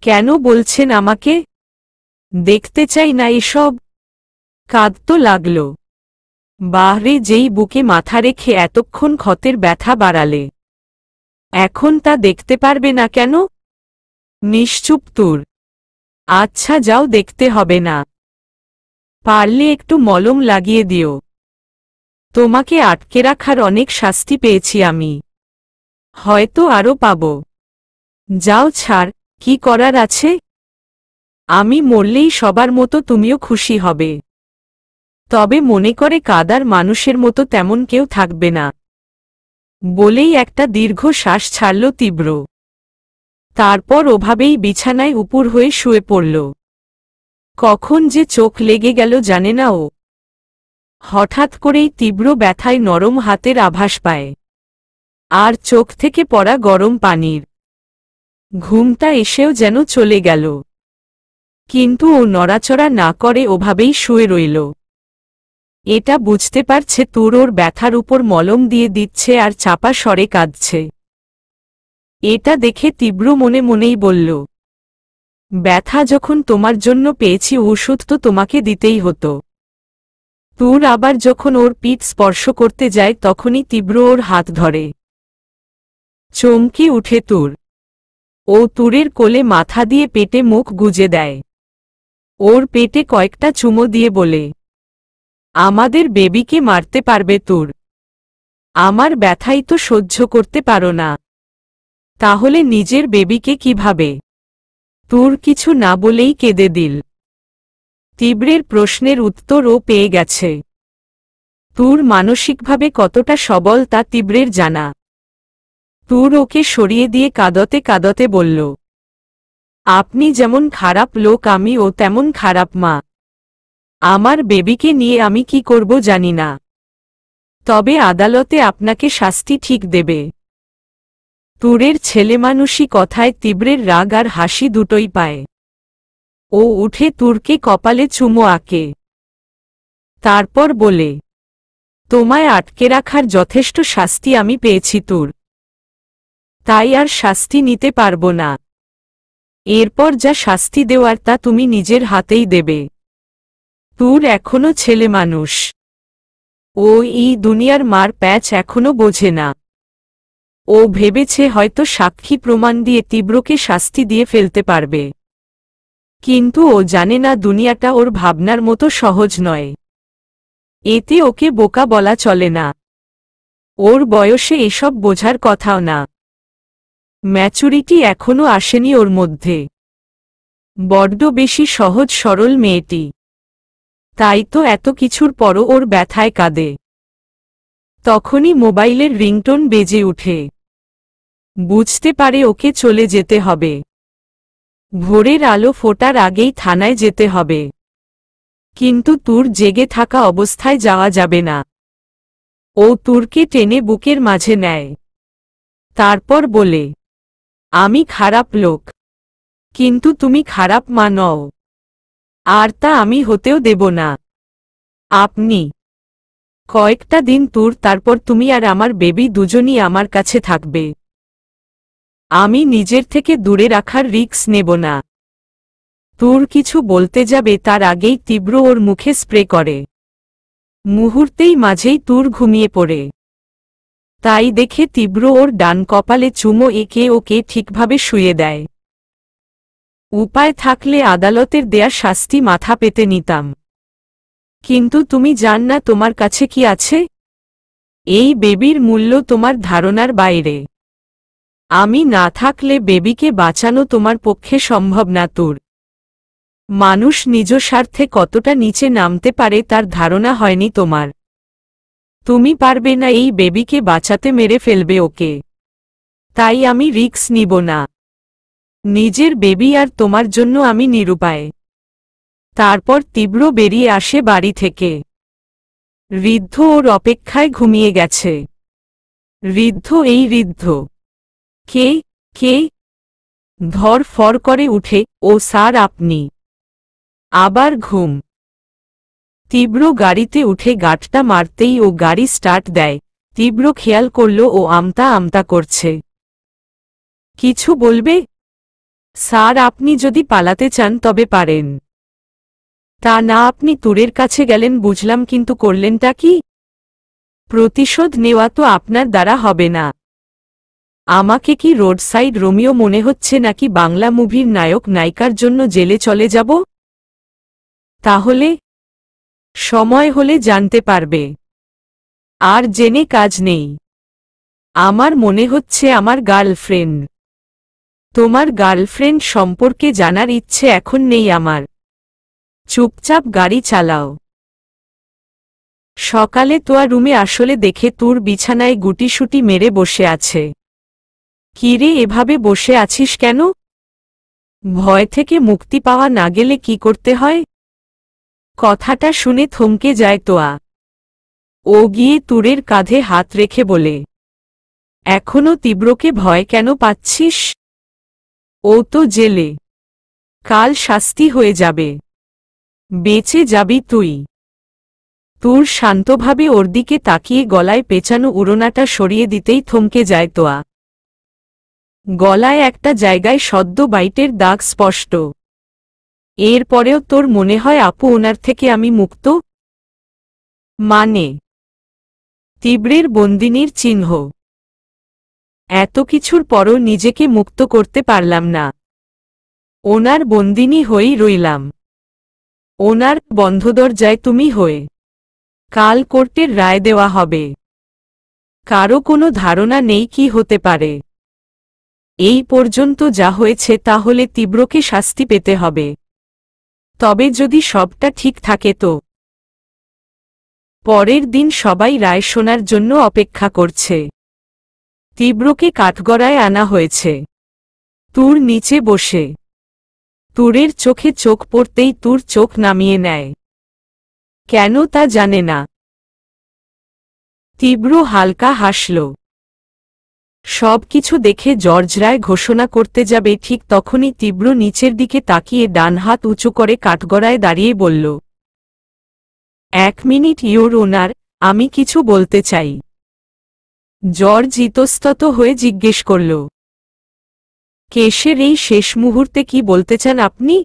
কেন বলছেন আমাকে? দেখতে চাই না এসব। কাঁদতো লাগল। বাহরে যেই বুকে মাথা রেখে এতক্ষণ ক্ষতের ব্যথা বাড়ালে, এখন তা দেখতে পারবে না কেন? নিশ্চুপ তুর। আচ্ছা যাও, দেখতে হবে না। পারলে একটু মলম লাগিয়ে দিও। তোমাকে আটকে রাখার অনেক শাস্তি পেয়েছি আমি, হয়তো আরও পাব। যাও ছাড়, কি করার আছে? আমি মরলেই সবার মতো তুমিও খুশি হবে। তবে মনে করে কাদার মানুষের মতো তেমন কেউ থাকবে না। বলেই একটা দীর্ঘ শ্বাস ছাড়ল তীব্র। তারপর ওভাবেই বিছানায় উপুর হয়ে শুয়ে পড়ল। কখন যে চোখ লেগে গেল জানে না ও। হঠাৎ করেই তীব্র ব্যথায় নরম হাতের আভাস পায়, আর চোখ থেকে পড়া গরম পানির। ঘুমটা এসেও যেন চলে গেল, কিন্তু ও নড়াচড়া না করে ওভাবেই শুয়ে রইল। এটা বুঝতে পারছে তুর ওর ব্যথার উপর মলম দিয়ে দিচ্ছে আর চাপা স্বরে কাঁদছে। এটা দেখে তীব্র মনে মনেই বলল, ব্যথা যখন তোমার জন্য পেয়েছি ওষুধ তো তোমাকে দিতেই হতো। তুর আবার যখন ওর পিঠ স্পর্শ করতে যায় তখনই তীব্র ওর হাত ধরে। চমকে উঠে তুর। ও তুরের কোলে মাথা দিয়ে পেটে মুখ গুজে দেয়। ওর পেটে কয়েকটা চুমো দিয়ে বলে, আমাদের বেবিকে মারতে পারবে তুর? আমার ব্যথাই তো সহ্য করতে পারো না, তাহলে নিজের বেবিকে কিভাবে? তুর কিছু না বলেই কেঁদে দিল। তীব্রের প্রশ্নের উত্তর ও পেয়ে গেছে। তুর মানসিকভাবে কতটা সবল তা তীব্রের জানা। তুর ওকে সরিয়ে দিয়ে কাঁদতে কাঁদতে বলল, আপনি যেমন খারাপ লোক আমিও তেমন খারাপ মা। আমার বেবিকে নিয়ে আমি কি করব জানি না, তবে আদালতে আপনাকে শাস্তি ঠিক দেবে। তুরের ছেলেমানুষি কথায় তীব্রের রাগ আর হাসি দুটোই পায়। ও উঠে তুরকে কপালে চুমো আঁকে। তারপর বলে, তোমায় আটকে রাখার যথেষ্ট শাস্তি আমি পেয়েছি তুর, তাই আর শাস্তি নিতে পারব না। এরপর যা শাস্তি দেওয়ার তা তুমি নিজের হাতেই দেবে। তুর এখনো ছেলে মানুষ, ও এই দুনিয়ার মার প্যাচ এখনো বোঝে না। ও ভেবেছে হয়তো সাক্ষী প্রমাণ দিয়ে তীব্রকে শাস্তি দিয়ে ফেলতে পারবে, কিন্তু ও জানে না দুনিয়াটা ওর ভাবনার মতো সহজ নয়। এতে ওকে বোকা বলা চলে না। ওর বয়সে এসব বোঝার কথাও না। ম্যাচুরিটি এখনো আসেনি ওর মধ্যে। বড্ড বেশি সহজ সরল মেয়েটি, তাই তো এত কিছুর পরও ওর ব্যথায় কাঁদে। তখনই মোবাইলের রিংটোন বেজে উঠে। বুঝতে পারে ওকে চলে যেতে হবে। ভোরের আলো ফোটার আগেই থানায় যেতে হবে। কিন্তু তুর জেগে থাকা অবস্থায় যাওয়া যাবে না। ও তুরকে টেনে বুকের মাঝে নেয়। তারপর বলে, আমি খারাপ লোক, কিন্তু তুমি খারাপ মা নও, আর তা আমি হতেও দেব না। আপনি কয়েকটা দিন তুর, তারপর তুমি আর আমার বেবি দুজনই আমার কাছে থাকবে। আমি নিজের থেকে দূরে রাখার রিস্ক নেব না। তুর কিছু বলতে যাবে তার আগেই তীব্র ওর মুখে স্প্রে করে। মুহূর্তেই মাঝেই তুর ঘুমিয়ে পড়ে। তাই দেখে তীব্র ওর ডান কপালে চুমো এঁকে ওকে ঠিকভাবে শুয়ে দেয়। উপায় থাকলে আদালতের দেয়া শাস্তি মাথা পেতে নিতাম, কিন্তু তুমি জান না তোমার কাছে কি আছে? এই বেবির মূল্য তোমার ধারণার বাইরে। আমি না থাকলে বেবিকে বাঁচানো তোমার পক্ষে সম্ভব না তোর। মানুষ নিজ স্বার্থে কতটা নিচে নামতে পারে তার ধারণা হয়নি তোমার। তুমি পারবে না এই বেবিকে বাঁচাতে, মেরে ফেলবে ওকে। তাই আমি রিস্ক নিব না। নিজের বেবি আর তোমার জন্য আমি নিরুপায়। তারপর তীব্র বেরিয়ে আসে বাড়ি থেকে। ঋদ্ধ ওর অপেক্ষায় ঘুমিয়ে গেছে। ঋদ্ধ, এই ঋদ্ধ। কে কে? ধর ফর করে উঠে, ও স্যার আপনি? আবার ঘুম? তীব্র গাড়িতে উঠে গাঁটটা মারতেই ও গাড়ি স্টার্ট দেয়। তীব্র খেয়াল করল ও আমতা আমতা করছে। কিছু বলবে? স্যার, আপনি যদি পালাতে চান তবে পারেন। তা না আপনি তুরের কাছে গেলেন বুঝলাম, কিন্তু করলেনটা কি? প্রতিশোধ নেওয়া তো আপনার দ্বারা হবে না। আমাকে কি রোড সাইড রোমিও মনে হচ্ছে নাকি বাংলা মুভির নায়ক নায়িকার জন্য জেলে চলে যাব? তাহলে সময় হলে জানতে পারবে। আর জেনে কাজ নেই। আমার মনে হচ্ছে আমার গার্লফ্রেন্ড। তোমার গার্লফ্রেন্ড সম্পর্কে জানার ইচ্ছে এখন নেই আমার। চুপচাপ গাড়ি চালাও। সকালে তোয়া রুমে আসলে দেখে তোর বিছানায় গুটিসুটি মেরে বসে আছে। কিরে, এভাবে বসে আছিস কেন? ভয় থেকে মুক্তি পাওয়া না গেলে কি করতে হয়? কথাটা শুনে থমকে যায় তোয়া। ও গিয়ে তুরের কাঁধে হাত রেখে বলে, এখনো তীব্রকে ভয় কেন পাচ্ছিস? ও তো জেলে, কাল শাস্তি হয়ে যাবে, বেঁচে যাবি তুই। তুর শান্তভাবে ওর দিকে তাকিয়ে গলায় পেঁচানো উড়োনাটা সরিয়ে দিতেই থমকে যায় তোয়া। গলায় একটা জায়গায় সদ্য বাইটের দাগ স্পষ্ট। এরপরেও তোর মনে হয় আপু ওনার থেকে আমি মুক্ত? মানে তীব্রের বন্দিনীর চিহ্ন। এত কিছুর পরও নিজেকে মুক্ত করতে পারলাম না, ওনার বন্দিনী হয়েই রইলাম। ওনার বন্ধ দরজায় তুমি হয়ে। কাল কোর্টের রায় দেওয়া হবে। কারো কোনো ধারণা নেই কি হতে পারে। এই পর্যন্ত যা হয়েছে তাহলে তীব্রকে শাস্তি পেতে হবে। তবে যদি সবটা ঠিক থাকে তো। পরের দিন সবাই রায় শোনার জন্য অপেক্ষা করছে। তীব্রকে কাঠগড়ায় আনা হয়েছে। তুর নিচে বসে। তুরের চোখে চোখ পড়তেই তুর চোখ নামিয়ে নেয়। কেন তা জানে না। তীব্র হালকা হাসল। সব কিছু দেখে জর্জ রায় ঘোষণা করতে যাবে ঠিক তখনই তীব্র নিচের দিকে তাকিয়ে ডান হাত উঁচু করে কাঠগড়ায় দাঁড়িয়ে বলল, 1 মিনিট ইয়োর ওনার, আমি কিছু বলতে চাই। জর্জ ইতস্তত হয়ে জিজ্ঞেস করল, কেসের এই শেষ মুহূর্তে কি বলতে চান আপনি?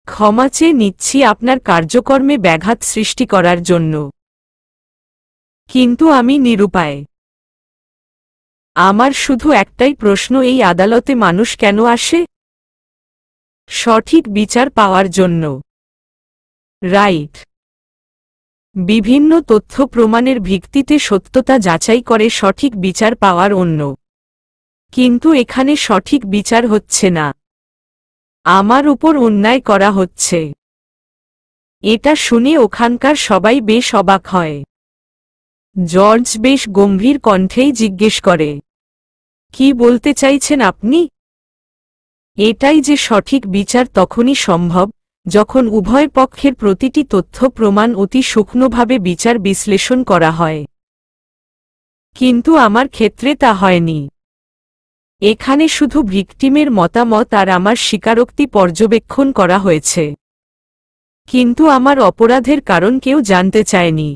ক্ষমা চেয়ে নিচ্ছি আপনার কার্যকর্মে ব্যাঘাত সৃষ্টি করার জন্য, কিন্তু আমি নিরুপায়। আমার শুধু একটাই প্রশ্ন, এই আদালতে মানুষ কেন আসে? সঠিক বিচার পাওয়ার জন্য, রাইট? বিভিন্ন তথ্য প্রমাণের ভিত্তিতে সত্যতা যাচাই করে সঠিক বিচার পাওয়ার অন্য। কিন্তু এখানে সঠিক বিচার হচ্ছে না, আমার উপর অন্যায় করা হচ্ছে। এটা শুনে ওখানকার সবাই বেশ অবাক হয়। জর্জ বেশ গম্ভীর কণ্ঠেই জিজ্ঞেস করে, কি বলতে চাইছেন আপনি? এটাই যে সঠিক বিচার তখনই সম্ভব যখন উভয় পক্ষের প্রতিটি তথ্য প্রমাণ অতি সূক্ষ্মভাবে বিচার বিশ্লেষণ করা হয়। কিন্তু আমার ক্ষেত্রে তা হয়নি। এখানে শুধু ভিকটিমের মতামত আর আমার স্বীকারোক্তি পর্যবেক্ষণ করা হয়েছে, কিন্তু আমার অপরাধের কারণ কেউ জানতে চায়নি।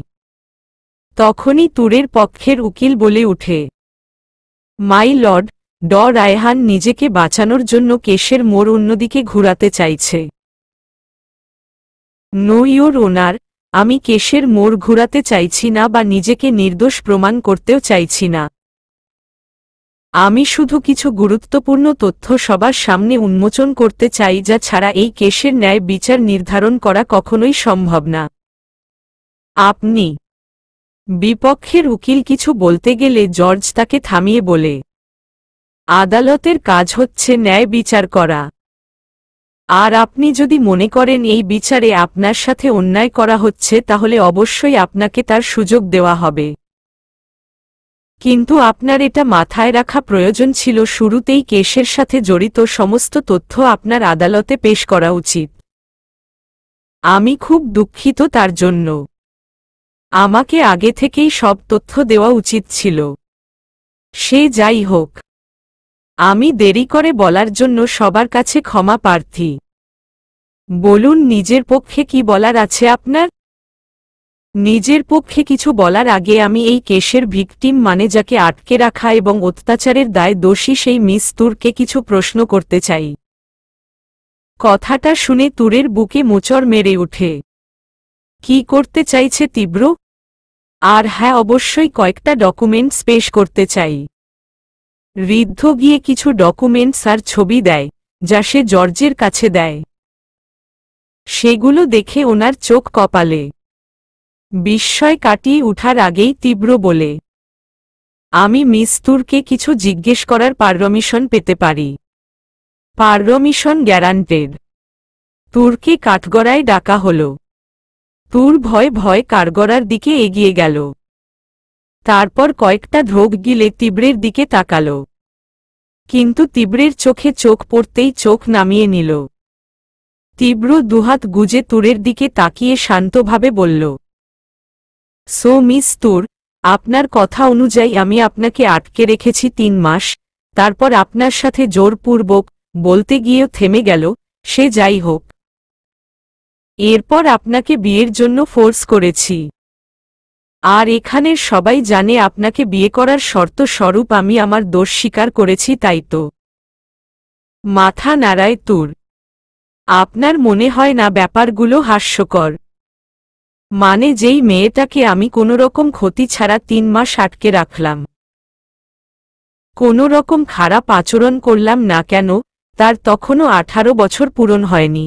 তখনই তুরের পক্ষের উকিল বলে উঠে, মাই লর্ড, রায়হান নিজেকে বাঁচানোর জন্য কেসের মোড় অন্যদিকে ঘুরাতে চাইছে। নো ইয়োর ওনার, আমি কেসের মোড় ঘুরাতে চাইছি না বা নিজেকে নির্দোষ প্রমাণ করতেও চাইছি না। আমি শুধু কিছু গুরুত্বপূর্ণ তথ্য সবার সামনে উন্মোচন করতে চাই যা ছাড়া এই কেসের ন্যায় বিচার নির্ধারণ করা কখনোই সম্ভব না। আপনি? বিপক্ষের উকিল কিছু বলতে গেলে জর্জ তাকে থামিয়ে বলে, আদালতের কাজ হচ্ছে ন্যায় বিচার করা। আর আপনি যদি মনে করেন এই বিচারে আপনার সাথে অন্যায় করা হচ্ছে তাহলে অবশ্যই আপনাকে তার সুযোগ দেওয়া হবে। কিন্তু আপনার এটা মাথায় রাখা প্রয়োজন ছিল শুরুতেই কেসের সাথে জড়িত সমস্ত তথ্য আপনার আদালতে পেশ করা উচিত। আমি খুব দুঃখিত তার জন্য। আমাকে আগে থেকেই সব তথ্য দেওয়া উচিত ছিল। সে যাই হোক, আমি দেরি করে বলার জন্য সবার কাছে ক্ষমা প্রার্থী। বলুন, নিজের পক্ষে কি বলার আছে আপনার? নিজের পক্ষে কিছু বলার আগে আমি এই কেসের ভিকটিম মানে যাকে আটকে রাখা এবং অত্যাচারের দায় দোষী সেই মিস তুরকে কিছু প্রশ্ন করতে চাই। কথাটা শুনে তুরের বুকে মোচড় মেরে ওঠে। কি করতে চাইছে তীব্র? আর হ্যাঁ, অবশ্যই কয়েকটা ডকুমেন্টস পেশ করতে চাই। ঋদ্ধ গিয়ে কিছু ডকুমেন্টস আর ছবি দেয় যা সে জর্জের কাছে দেয়। সেগুলো দেখে ওনার চোখ কপালে। বিস্ময় কাটিয়ে উঠার আগেই তীব্র বলে, আমি মিস তুরকে কিছু জিজ্ঞেস করার পারমিশন পেতে পারি? Permission guaranteed. তুরকে কাঠগড়ায় ডাকা হল। তুর ভয় ভয় কাঠগড়ার দিকে এগিয়ে গেল। তারপর কয়েকটা ঢোক গিলে তীব্রের দিকে তাকাল, কিন্তু তীব্রের চোখে চোখ পড়তেই চোখ নামিয়ে নিল। তীব্র দুহাত গুজে তুরের দিকে তাকিয়ে শান্তভাবে বলল, সো মিস তুর, আপনার কথা অনুযায়ী আমি আপনাকে আটকে রেখেছি 3 মাস, তারপর আপনার সাথে জোরপূর্বক, বলতে গিয়েও থেমে গেল, সে যাই হোক। এরপর আপনাকে বিয়ের জন্য ফোর্স করেছি। আর এখানের সবাই জানে আপনাকে বিয়ে করার শর্ত স্বরূপ আমি আমার দোষ স্বীকার করেছি, তাই তো? মাথা নাড়ায় তুর। আপনার মনে হয় না ব্যাপারগুলো হাস্যকর? মানে যেই মেয়েটাকে আমি কোনোরকম ক্ষতি ছাড়া 3 মাস আটকে রাখলাম, কোনোরকম খারাপ আচরণ করলাম না কেন, তার তখনও 18 বছর পূরণ হয়নি।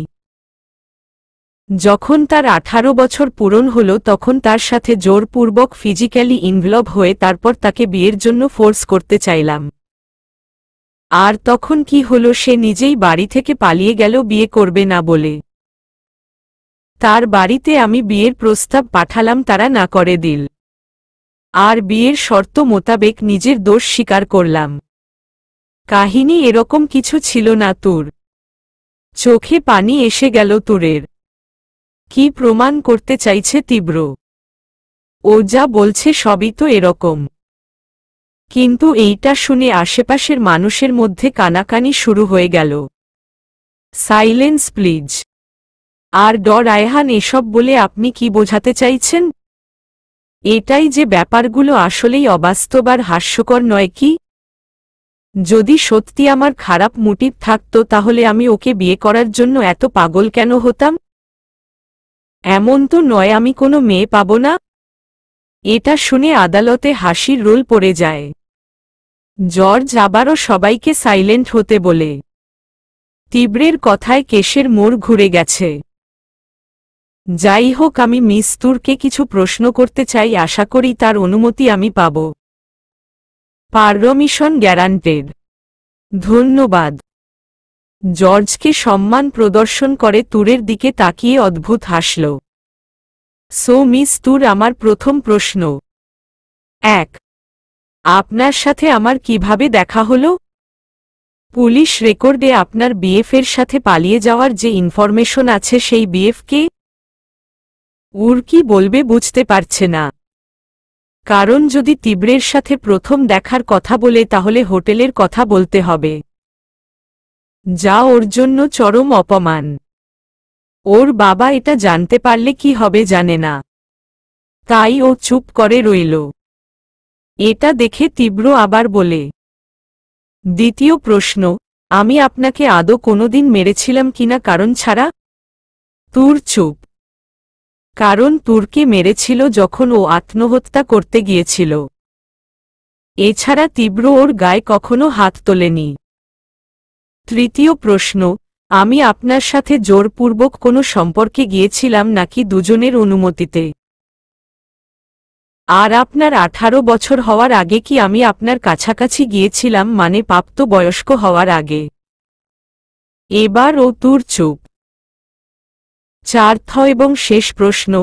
যখন তার 18 বছর পূরণ হলো তখন তার সাথে জোরপূর্বক ফিজিক্যালি ইনভলভ হয়ে তারপর তাকে বিয়ের জন্য ফোর্স করতে চাইলাম। আর তখন কি হলো, সে নিজেই বাড়ি থেকে পালিয়ে গেল বিয়ে করবে না বলে। তার বাড়িতে আমি বিয়ের প্রস্তাব পাঠালাম, তারা না করে দিল। আর বিয়ের শর্ত মোতাবেক নিজের দোষ স্বীকার করলাম। কাহিনী এরকম কিছু ছিল না তুর। চোখে পানি এসে গেল তুরের। কি প্রমাণ করতে চাইছে তীব্র? ও যা বলছে সবই তো এরকম। কিন্তু এইটা শুনে আশেপাশের মানুষের মধ্যে কানাকানি শুরু হয়ে গেল। Silence please. আর রায়হান, এসব বলে আপনি কি বোঝাতে চাইছেন? এটাই যে ব্যাপারগুলো আসলেই অবাস্তব আর হাস্যকর নয় কি? যদি সত্যি আমার খারাপ মোটিভ থাকতো তাহলে আমি ওকে বিয়ে করার জন্য এত পাগল কেন হতাম? এমন তো নয় আমি কোনো মেয়ে পাব না। এটা শুনে আদালতে হাসির রোল পড়ে যায়। জর্জ আবারও সবাইকে সাইলেন্ট হতে বলে। তীব্রের কথায় কেশের মোড় ঘুরে গেছে। যাই হোক, আমি মিস তুরকে কিছু প্রশ্ন করতে চাই, আশা করি তার অনুমতি আমি পাব। Permission guaranteed. ধন্যবাদ। জর্জকে সম্মান প্রদর্শন করে তুরের দিকে তাকিয়ে অদ্ভুত হাসল। সো মিস তুর, আমার প্রথম প্রশ্ন। 1. আপনার সাথে আমার কিভাবে দেখা হলো? পুলিশ রেকর্ডে আপনার বিএফের সাথে পালিয়ে যাওয়ার যে ইনফরমেশন আছে সেই বিএফ কে? উর কি বলবে বুঝতে পারছে না। কারণ যদি তীব্রের সাথে প্রথম দেখার কথা বলে তাহলে হোটেলের কথা বলতে হবে, যা ওর জন্য চরম অপমান। ওর বাবা এটা জানতে পারলে কি হবে জানে না, তাই ও চুপ করে রইল। এটা দেখে তীব্র আবার বলে, দ্বিতীয় প্রশ্ন, আমি আপনাকে আদৌ কোনোদিন মেরেছিলাম কিনা কারণ ছাড়া? তুর চুপ। কারণ তুরকে মেরেছিল যখন ও আত্মহত্যা করতে গিয়েছিল। এছাড়া তীব্র ওর গায়ে কখনো হাত তোলেনি। তৃতীয় প্রশ্ন, আমি আপনার সাথে জোরপূর্বক কোনো সম্পর্কে গিয়েছিলাম নাকি দুজনের অনুমতিতে? আর আপনার 18 বছর হওয়ার আগে কি আমি আপনার কাছাকাছি গিয়েছিলাম, মানে প্রাপ্ত বয়স্ক হওয়ার আগে? এবার ও তুর চুপ। চার্থ এবং শেষ প্রশ্ন,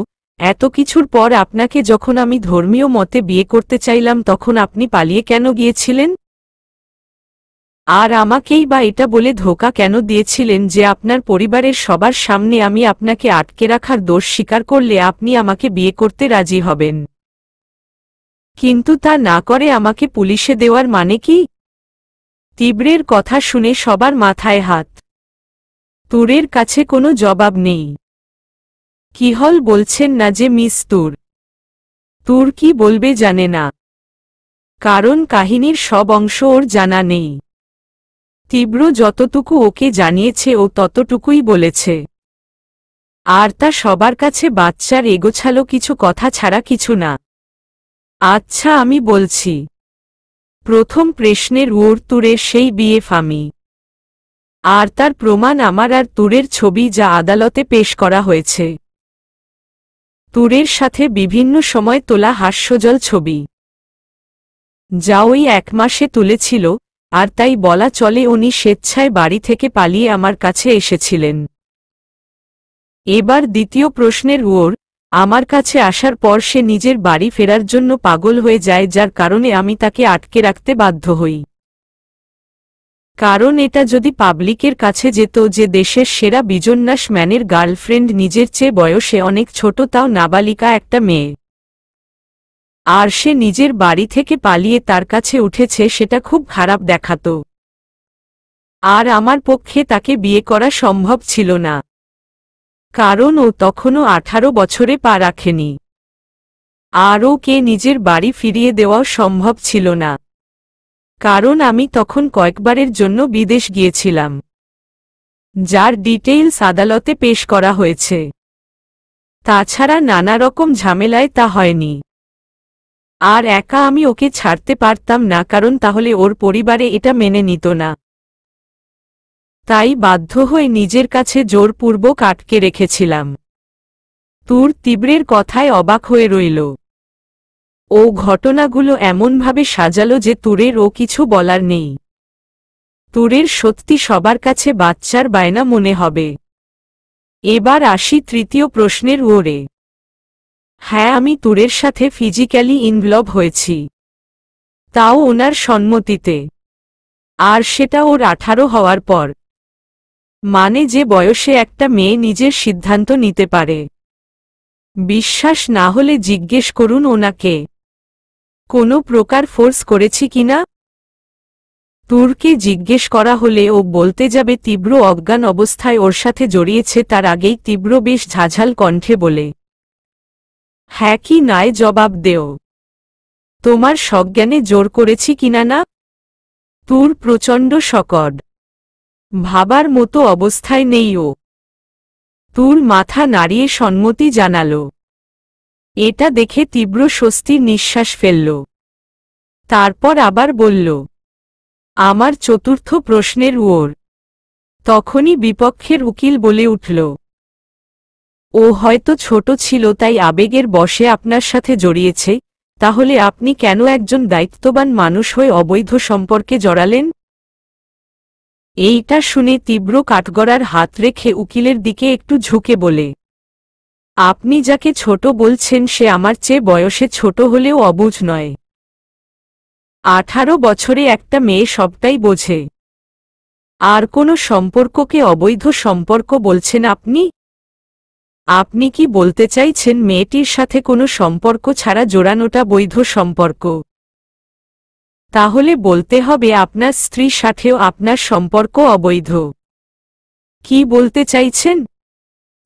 এত কিছুর পর আপনাকে যখন আমি ধর্মীয় মতে বিয়ে করতে চাইলাম তখন আপনি পালিয়ে কেন গিয়েছিলেন? আর আমাকেই বা এটা বলে ধোঁকা কেন দিয়েছিলেন যে আপনার পরিবারের সবার সামনে আমি আপনাকে আটকে রাখার দোষ স্বীকার করলে আপনি আমাকে বিয়ে করতে রাজি হবেন? কিন্তু তা না করে আমাকে পুলিশে দেওয়ার মানে কি? তীব্রের কথা শুনে সবার মাথায় হাত। তুরের কাছে কোনো জবাব নেই। কিহল বলছেন না যে মিস তুর? তুর কি বলবে জানে না, কারণ কাহিনীর সব অংশ ওর জানা নেই। তীব্র যতটুকু ওকে জানিয়েছে ও ততটুকুই বলেছে। আর তা সবার কাছে বাচ্চার এগোছালো কিছু কথা ছাড়া কিছু না। আচ্ছা, আমি বলছি। প্রথম প্রশ্নের ওর তুরের সেই বিএফ আমি। আর তার প্রমাণ আমার আর তুরের ছবি, যা আদালতে পেশ করা হয়েছে। তুরের সাথে বিভিন্ন সময় তোলা হাস্যজল ছবি, যা ওই 1 মাসে তুলেছিল, আর তাই বলা চলে উনি স্বেচ্ছায় বাড়ি থেকে পালিয়ে আমার কাছে এসেছিলেন। এবার দ্বিতীয় প্রশ্নের ওর, আমার কাছে আসার পর সে নিজের বাড়ি ফেরার জন্য পাগল হয়ে যায়, যার কারণে আমি তাকে আটকে রাখতে বাধ্য হই। কারণ এটা যদি পাবলিকের কাছে যেত যে দেশের সেরা বিজন্যাস ম্যানের গার্লফ্রেন্ড নিজের চেয়ে বয়সে অনেক ছোট, তাও নাবালিকা একটা মেয়ে, আর সে নিজের বাড়ি থেকে পালিয়ে তার কাছে উঠেছে, সেটা খুব খারাপ দেখাতো। আর আমার পক্ষে তাকে বিয়ে করা সম্ভব ছিল না, কারণ ও তখনও 18 বছরে পা রাখেনি, আর ওকে নিজের বাড়ি ফিরিয়ে দেওয়াও সম্ভব ছিল না, কারণ আমি তখন কয়েকবারের জন্য বিদেশ গিয়েছিলাম, যার ডিটেইলস আদালতে পেশ করা হয়েছে। তাছাড়া নানা রকম ঝামেলায় তা হয়নি। আর একা আমি ওকে ছাড়তে পারতাম না, কারণ তাহলে ওর পরিবারে এটা মেনে নিত না। তাই বাধ্য হয়ে নিজের কাছে জোরপূর্বক আটকে রেখেছিলাম। তুর তীব্রের কথায় অবাক হয়ে রইল। ও ঘটনাগুলো এমনভাবে সাজালো যে তুরের ও কিছু বলার নেই। তুরের সত্যি সবার কাছে বাচ্চার বায়না মনে হবে। এবার আসি তৃতীয় প্রশ্নের ওরে। হ্যাঁ, আমি তুরের সাথে ফিজিক্যালি ইনভলভ হয়েছি, তাও ওনার সম্মতিতে, আর সেটা ওর 18 হওয়ার পর। মানে যে বয়সে একটা মেয়ে নিজের সিদ্ধান্ত নিতে পারে। বিশ্বাস না হলে জিজ্ঞেস করুন ওনাকে কোনো প্রকার ফোর্স করেছি কিনা। তুরকে জিজ্ঞেস করা হলে ও বলতে যাবে তীব্র অজ্ঞান অবস্থায় ওর সাথে জড়িয়েছে, তার আগেই তীব্র বেশ ঝাঝাল কণ্ঠে বলে, হ্যাঁ কি নয় জবাব দেও। তোমার সজ্ঞানে জোর করেছি কিনা না। তুর প্রচণ্ড সকড, ভাবার মতো অবস্থায় নেই ও। তুর মাথা নাড়িয়ে সম্মতি জানাল। এটা দেখে তীব্র স্বস্তির নিঃশ্বাস ফেলল। তারপর আবার বলল, আমার চতুর্থ প্রশ্নের ওর। তখনই বিপক্ষের উকিল বলে উঠল, ও হয়তো ছোট ছিল তাই আবেগের বশে আপনার সাথে জড়িয়েছে, তাহলে আপনি কেন একজন দায়িত্ববান মানুষ হয়ে অবৈধ সম্পর্কে জড়ালেন। এইটা শুনে তীব্র কাঠগড়ার হাত রেখে উকিলের দিকে একটু ঝুঁকে বলে, আপনি যাকে ছোট বলছেন সে আমার চেয়ে বয়সে ছোট হলেও অবুঝ নয়। 18 বছরে একটা মেয়ে সবটাই বোঝে। আর কোনো সম্পর্ককে অবৈধ সম্পর্ক বলছেন আপনি। আপনি কি বলতে চাইছেন মেয়েটির সাথে কোনো সম্পর্ক ছাড়া জোড়ানোটা বৈধ সম্পর্ক? তাহলে বলতে হবে আপনার স্ত্রীর সাথেও আপনার সম্পর্ক অবৈধ। কি বলতে চাইছেন?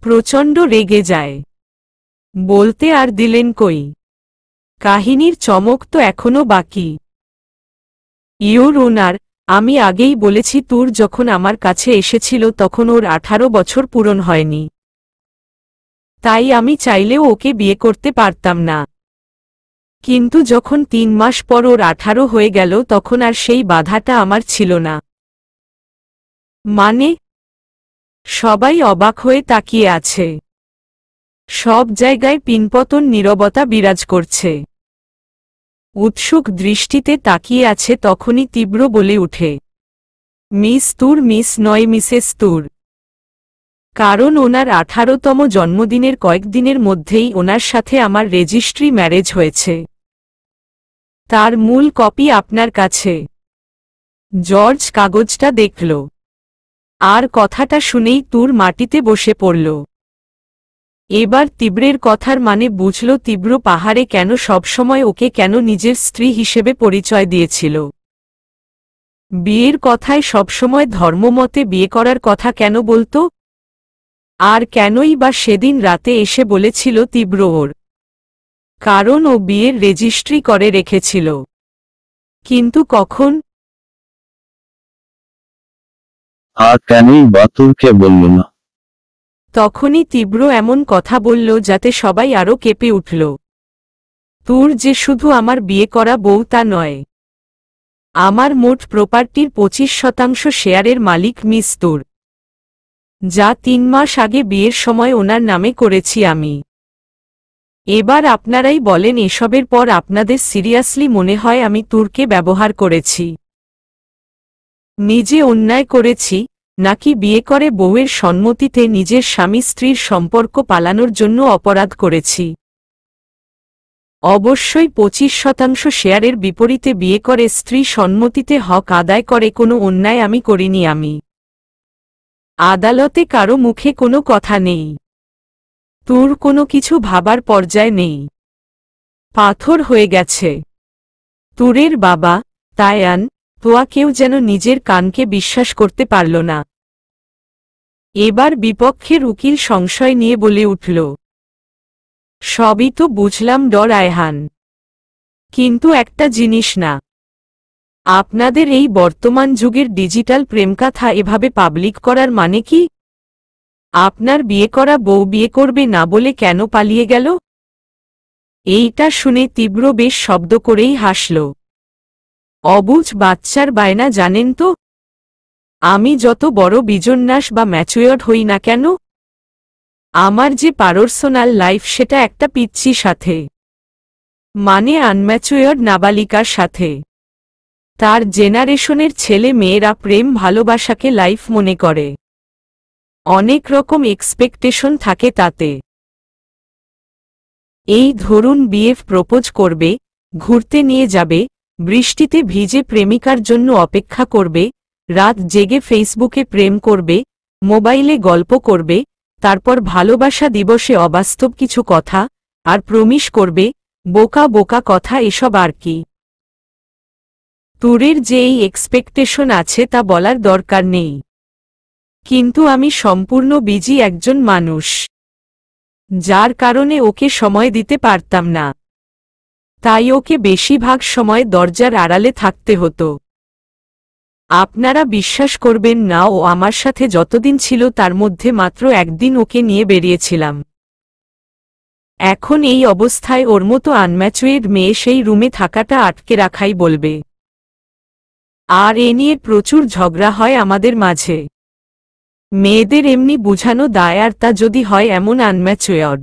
প্রচণ্ড রেগে যায়। বলতে আর দিলেন কই, কাহিনীর চমক তো এখনো বাকি। ইওর ওনার, আমি আগেই বলেছি তুর যখন আমার কাছে এসেছিল তখন ওর 18 বছর পূরণ হয়নি, তাই আমি চাইলেও ওকে বিয়ে করতে পারতাম না। কিন্তু যখন 3 মাস পর ওর 18 হয়ে গেল তখন আর সেই বাধাটা আমার ছিল না। মানে? সবাই অবাক হয়ে তাকিয়ে আছে। সব জায়গায় পিনপতন নীরবতা বিরাজ করছে। উৎসুক দৃষ্টিতে তাকিয়ে আছে। তখনই তীব্র বলে উঠে, মিস তুর, মিস নয় মিসেস তুর। কারণ ওনার 18তম জন্মদিনের কয়েকদিনের মধ্যেই ওনার সাথে আমার রেজিস্ট্রি ম্যারেজ হয়েছে। তার মূল কপি আপনার কাছে। জর্জ কাগজটা দেখল, আর কথাটা শুনেই তুর মাটিতে বসে পড়ল। এবার তীব্রের কথার মানে বুঝল তীব্র পাহাড়ে কেন সবসময় ওকে কেন নিজের স্ত্রী হিসেবে পরিচয় দিয়েছিল। বিয়ের কথায় সবসময় ধর্মমতে বিয়ে করার কথা কেন বলতো, আর কেনই বা সেদিন রাতে এসে বলেছিল তীব্র ওর। কারণ ও বিয়ের রেজিস্ট্রি করে রেখেছিল। কিন্তু কখন? আর কেনই বা তুরকে বলল না? তখনই তীব্র এমন কথা বলল যাতে সবাই আরো কেঁপে উঠল। তুর যে শুধু আমার বিয়ে করা বউ তা নয়, আমার মোট প্রপার্টির 25% শেয়ারের মালিক মিস তুর, যা 3 মাস আগে বিয়ের সময় ওনার নামে করেছি আমি। এবার আপনারাই বলেন এসবের পর আপনাদের সিরিয়াসলি মনে হয় আমি তুরকে ব্যবহার করেছি? নিজে অন্যায় করেছি, নাকি বিয়ে করে বউয়ের সম্মতিতে নিজের স্বামী স্ত্রীর সম্পর্ক পালানোর জন্য অপরাধ করেছি? অবশ্যই 25% শেয়ারের বিপরীতে বিয়ে করে স্ত্রী সম্মতিতে হক আদায় করে কোনো অন্যায় আমি করিনি। আমি আদালতে কারো মুখে কোনো কথা নেই। তোর কোনো কিছু ভাবার পর্যায়ে নেই। পাথর হয়ে গেছে। তুরের বাবা তায়ান তোয়া কেউ যেন নিজের কানকে বিশ্বাস করতে পারল না। এবার বিপক্ষের উকিল সংশয় নিয়ে বলে উঠল, সবই তো বুঝলাম ডর আয়হান, কিন্তু একটা জিনিস না, আপনাদের এই বর্তমান যুগের ডিজিটাল প্রেমকথা এভাবে পাবলিক করার মানে কি? আপনার বিয়ে করা বউ বিয়ে করবে না বলে কেন পালিয়ে গেল? এইটা শুনে তীব্র বেশ শব্দ করেই হাসল। অবুঝ বাচ্চার বায়না জানেন তো, আমি যত বড় বিজন্যাস বা ম্যাচুয়ার্ড হই না কেন, আমার যে পার্সোনাল লাইফ সেটা একটা পিচ্চি সাথে, মানে আনম্যাচুয়ার্ড নাবালিকার সাথে। তার জেনারেশনের ছেলে মেয়েরা প্রেম ভালোবাসাকে লাইফ মনে করে। অনেক রকম এক্সপেকটেশন থাকে তাতে। এই ধরুন বিএফ প্রপোজ করবে, ঘুরতে নিয়ে যাবে, বৃষ্টিতে ভিজে প্রেমিকার জন্য অপেক্ষা করবে, রাত জেগে ফেসবুকে প্রেম করবে, মোবাইলে গল্প করবে, তারপর ভালোবাসা দিবসে অবাস্তব কিছু কথা আর প্রমিস করবে, বোকা বোকা কথা এসব আর কি। তুরের যে এই এক্সপেকটেশন আছে তা বলার দরকার নেই, কিন্তু আমি সম্পূর্ণ বিজি একজন মানুষ, যার কারণে ওকে সময় দিতে পারতাম না। তাই ওকে বেশিরভাগ সময় দরজার আড়ালে থাকতে হতো। আপনারা বিশ্বাস করবেন না, ও আমার সাথে যতদিন ছিল তার মধ্যে মাত্র একদিন ওকে নিয়ে বেরিয়েছিলাম। এখন এই অবস্থায় ওর মতো আনম্যাচুয়েড মেয়ে সেই রুমে থাকাটা আটকে রাখাই বলবে। আর এ নিয়ে প্রচুর ঝগড়া হয় আমাদের মাঝে। মেয়েদের এমনি বুঝানো দায়, আর তা যদি হয় এমন আনম্যাচুয়ার্ড।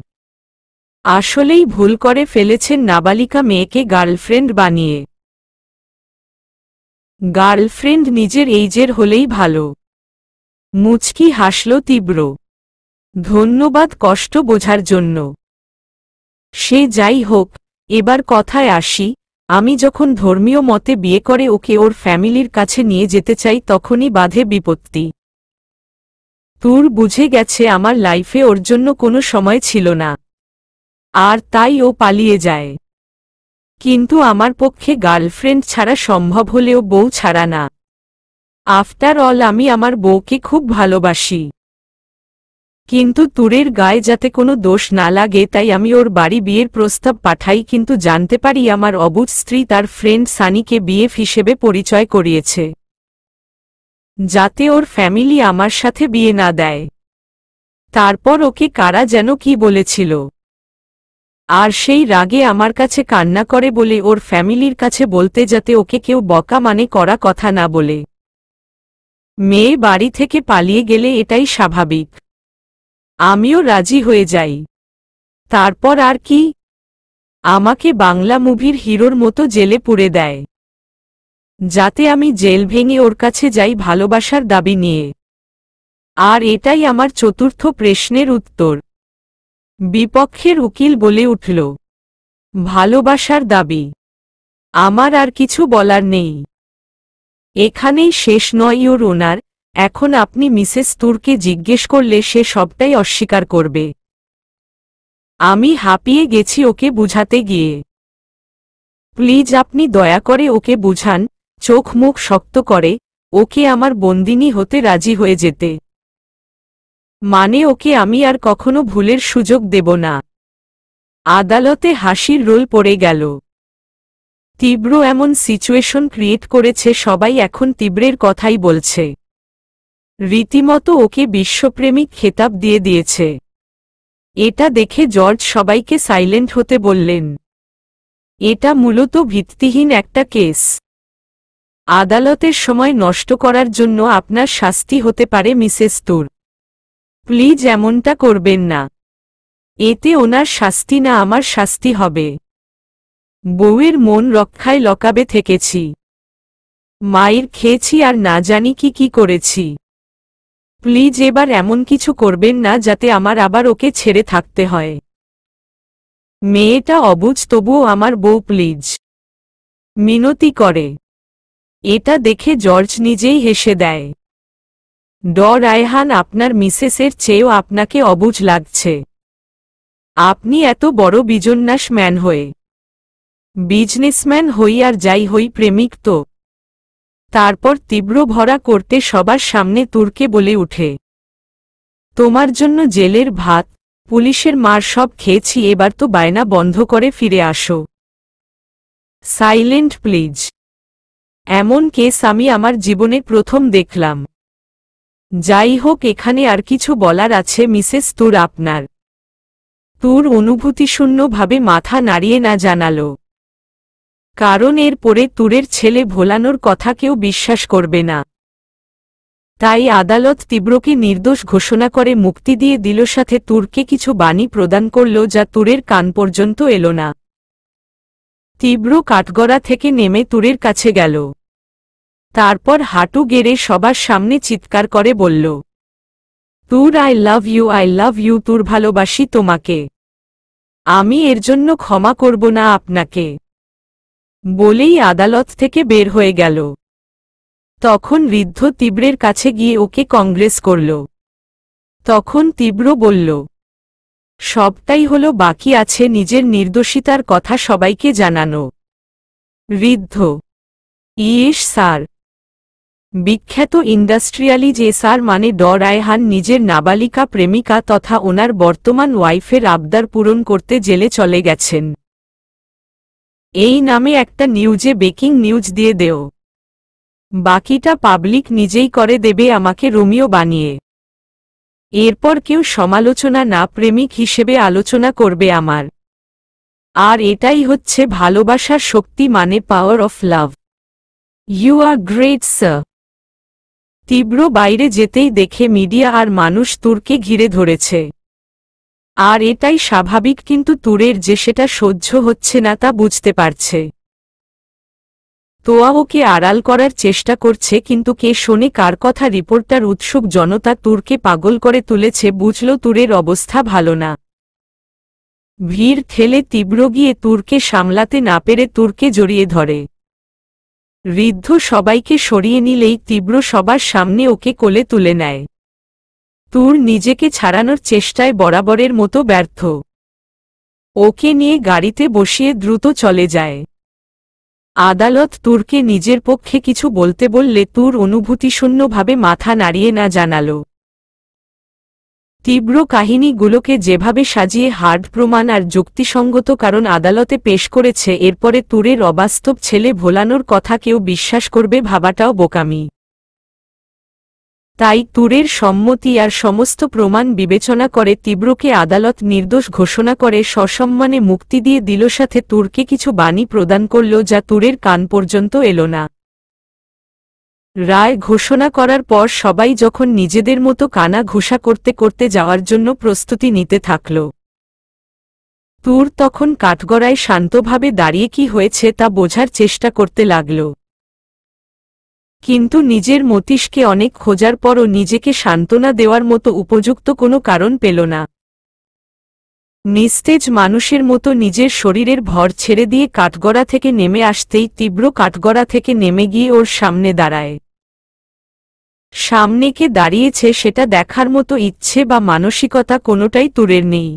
আসলেই ভুল করে ফেলেছেন নাবালিকা মেয়েকে গার্লফ্রেন্ড বানিয়ে। গার্লফ্রেন্ড নিজের এইজের হলেই ভালো। মুচকি হাসল তীব্র। ধন্যবাদ কষ্ট বোঝার জন্য। সে যাই হোক, এবার কথায় আসি। আমি যখন ধর্মীয় মতে বিয়ে করে ওকে ওর ফ্যামিলির কাছে নিয়ে যেতে চাই তখনই বাধে বিপত্তি। তুর বুঝে গেছে আমার লাইফে ওর জন্য কোনো সময় ছিল না, আর তাই ও পালিয়ে যায়। কিন্তু আমার পক্ষে গার্লফ্রেন্ড ছাড়া সম্ভব হলেও বউ ছাড়া না। আফটার অল আমি আমার বউকে খুব ভালোবাসি। কিন্তু তুরের গায়ে যাতে কোনো দোষ না লাগে তাই আমি ওর বাড়ি বিয়ের প্রস্তাব পাঠাই, কিন্তু জানতে পারি আমার অবুঝ স্ত্রী তার ফ্রেন্ড সানিকে বিএফ হিসেবে পরিচয় করিয়েছে, যাতে ওর ফ্যামিলি আমার সাথে বিয়ে না দেয়। তারপর ওকে কারা যেন কি বলেছিল, আর সেই রাগে আমার কাছে কান্না করে বলে ওর ফ্যামিলির কাছে বলতে যাতে ওকে কেউ বকা মানে করা কথা না বলে। মেয়ে বাড়ি থেকে পালিয়ে গেলে এটাই স্বাভাবিক। আমিও রাজি হয়ে যাই। তারপর আর কি, আমাকে বাংলা মুভির হিরোর মতো জেলে পুরে দেয়, যাতে আমি জেল ভেঙে ওর কাছে যাই ভালোবাসার দাবি নিয়ে। আর এটাই আমার চতুর্থ প্রশ্নের উত্তর। বিপক্ষের উকিল বলে উঠল, ভালোবাসার দাবি? আমার আর কিছু বলার নেই। এখানেই শেষ নয় ওর ওনার। এখন আপনি মিসেস তুরকে জিজ্ঞেস করলে সে সবটাই অস্বীকার করবে। আমি হাঁপিয়ে গেছি ওকে বুঝাতে গিয়ে। প্লিজ আপনি দয়া করে ওকে বুঝান, চোখ মুখ শক্ত করে, ওকে আমার বন্দিনী হতে রাজি হয়ে যেতে। মানে ওকে আমি আর কখনো ভুলের সুযোগ দেব না। আদালতে হাসির রোল পড়ে গেল। তীব্র এমন সিচুয়েশন ক্রিয়েট করেছে, সবাই এখন তীব্রের কথাই বলছে। রীতিমতো ওকে বিশ্বপ্রেমিক খেতাব দিয়ে দিয়েছে। এটা দেখে জর্জ সবাইকে সাইলেন্ট হতে বললেন। এটা মূলত ভিত্তিহীন একটা কেস। আদালতের সময় নষ্ট করার জন্য আপনার শাস্তি হতে পারে মিসেস তুর। প্লিজ এমনটা করবেন না। এতে ওনার শাস্তি না আমার শাস্তি হবে। বউয়ের মন রক্ষায় লকাবে থেকেছি, মায়ের খেয়েছি আর না জানি কি কি করেছি। প্লিজ এবার এমন কিছু করবেন না যাতে আমার আবার ওকে ছেড়ে থাকতে হয়। মেয়েটা অবুঝ, তবুও আমার বউ প্লিজ, মিনতি করে। এটা দেখে জর্জ নিজেই হেসে দেয়। রায়হান, আপনার মিসেসের চেয়েও আপনাকে অবুঝ লাগছে। আপনি এত বড় বিজনেসম্যান হয়ে, বিজনেসম্যান হই আর যাই হই প্রেমিক তো। তারপর তীব্র ভরা করতে সবার সামনে তুর্কে বলে উঠে, তোমার জন্য জেলের ভাত, পুলিশের মার সব খেয়েছি, এবার তো বায়না বন্ধ করে ফিরে আসো। Silent please. এমন কেস আমি আমার জীবনে প্রথম দেখলাম। যাই হোক, এখানে আর কিছু বলার আছে মিসেস তুর আপনার? তুর অনুভূতিশূন্যভাবে মাথা নাড়িয়ে না জানালো, কারণ এর পরে তুরের ছেলে ভোলানোর কথা কেউ বিশ্বাস করবে না। তাই আদালত তীব্রকে নির্দোষ ঘোষণা করে মুক্তি দিয়ে দিল, সাথে তুরকে কিছু বাণী প্রদান করল যা তুরের কান পর্যন্ত এলো না। তীব্র কাঠগড়া থেকে নেমে তুরের কাছে গেল। তারপর হাঁটু গেড়ে সবার সামনে চিৎকার করে বলল, তুর, আই লাভ ইউ তুর, ভালোবাসি তোমাকে। আমি এর জন্য ক্ষমা করব না আপনাকে। বলেই আদালত থেকে বের হয়ে গেল। তখন ঋদ্ধ তীব্রের কাছে গিয়ে ওকে কংগ্রেস করল। তখন তীব্র বলল, সবটাই হলো, বাকি আছে নিজের নির্দোষিতার কথা সবাইকে জানানো। ঋদ্ধ, ইয়েস স্যার। বিখ্যাত ইন্ডাস্ট্রিয়ালিজ স্যার, মানে রায়হান নিজের নাবালিকা প্রেমিকা তথা ওনার বর্তমান ওয়াইফের আবদার পূরণ করতে জেলে চলে গেছেন। এই নামে একটা নিউজে ব্রেকিং নিউজ দিয়ে দেও। বাকিটা পাবলিক নিজেই করে দেবে আমাকে রোমিও বানিয়ে। এরপর কেউ সমালোচনা না, প্রেমিক হিসেবে আলোচনা করবে আমার। আর এটাই হচ্ছে ভালোবাসার শক্তি, মানে power of love. You are great sir. Tibro বাইরে যেতেই দেখে মিডিয়া আর মানুষ তুরকে ঘিরে ধরেছে। আর এটাই স্বাভাবিক, কিন্তু তুরের যে সেটা সহ্য হচ্ছে না তা বুঝতে পারছে। তোয়া ওকে আড়াল করার চেষ্টা করছে, কিন্তু কে শোনে কার কথা। রিপোর্টার, উৎসুক জনতা তুরকে পাগল করে তুলেছে। বুঝল তুরের অবস্থা ভালো না। ভিড় ঠেলে তীব্র গিয়ে তুরকে সামলাতে না পেরে তুরকে জড়িয়ে ধরে। ঋদ্ধ সবাইকে সরিয়ে নিলেই তীব্র সবার সামনে ওকে কোলে তুলে নেয়। তুর নিজেকে ছাড়ানোর চেষ্টায় বরাবরের মতো ব্যর্থ। ওকে নিয়ে গাড়িতে বসিয়ে দ্রুত চলে যায়। আদালত তুরকে নিজের পক্ষে কিছু বলতে বললে তুর অনুভূতিশূন্যভাবে মাথা নাড়িয়ে না জানালো। তীব্র কাহিনীগুলোকে যেভাবে সাজিয়ে হার্ড প্রমাণ আর যুক্তিসঙ্গত কারণ আদালতে পেশ করেছে, এরপরে তুরের অবাস্তব ছেলে ভোলানোর কথা কেউ বিশ্বাস করবে ভাবাটাও বোকামি। তাই তুরের সম্মতি আর সমস্ত প্রমাণ বিবেচনা করে তীব্রকে আদালত নির্দোষ ঘোষণা করে সসম্মানে মুক্তি দিয়ে দিল, সাথে তুরকে কিছু বাণী প্রদান করল যা তুরের কান পর্যন্ত এলো না। রায় ঘোষণা করার পর সবাই যখন নিজেদের মতো কানা ঘোষা করতে করতে যাওয়ার জন্য প্রস্তুতি নিতে থাকল, তুর তখন কাঠগড়ায় শান্তভাবে দাঁড়িয়ে কি হয়েছে তা বোঝার চেষ্টা করতে লাগল। কিন্তু নিজের মস্তিষ্কে অনেক খোঁজার পরও নিজেকে সান্ত্বনা দেওয়ার মতো উপযুক্ত কোনো কারণ পেল না। নিস্তেজ মানুষের মতো নিজের শরীরের ভর ছেড়ে দিয়ে কাঠগড়া থেকে নেমে আসতেই তীব্র কাঠগড়া থেকে নেমে গিয়ে ওর সামনে দাঁড়ায়। সামনে কে দাঁড়িয়েছে সেটা দেখার মতো ইচ্ছে বা মানসিকতা কোনোটাই তুরের নেই।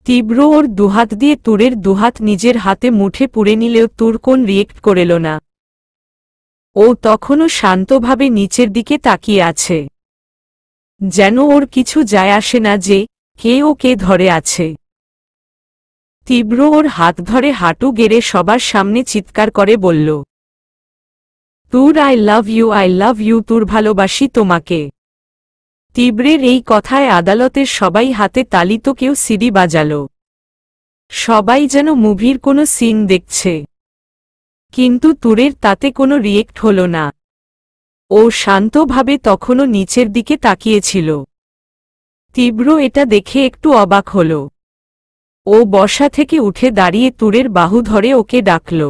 তীব্র ওর দুহাত দিয়ে তুরের দুহাত নিজের হাতে মুঠে পুড়ে নিলেও তুর কোন রিয়েক্ট করেল না। ও তখনও শান্তভাবে নিচের দিকে তাকিয়ে আছে, যেন ওর কিছু যায় আসে না যে কে ওকে ধরে আছে। তীব্র ওর হাত ধরে হাঁটু গেড়ে সবার সামনে চিৎকার করে বলল, তুর, আই লাভ ইউ তুর, ভালোবাসি তোমাকে। তীব্রের এই কথায় আদালতের সবাই হাতে তালি, তো কেউ সিডি বাজাল। সবাই যেন মুভির কোনো সিন দেখছে। কিন্তু তুরের তাতে কোনো রিয়েক্ট হল না। ও শান্তভাবে তখনও নিচের দিকে তাকিয়েছিল। তীব্র এটা দেখে একটু অবাক হল। ও বসা থেকে উঠে দাঁড়িয়ে তুরের বাহু ধরে ওকে ডাকল,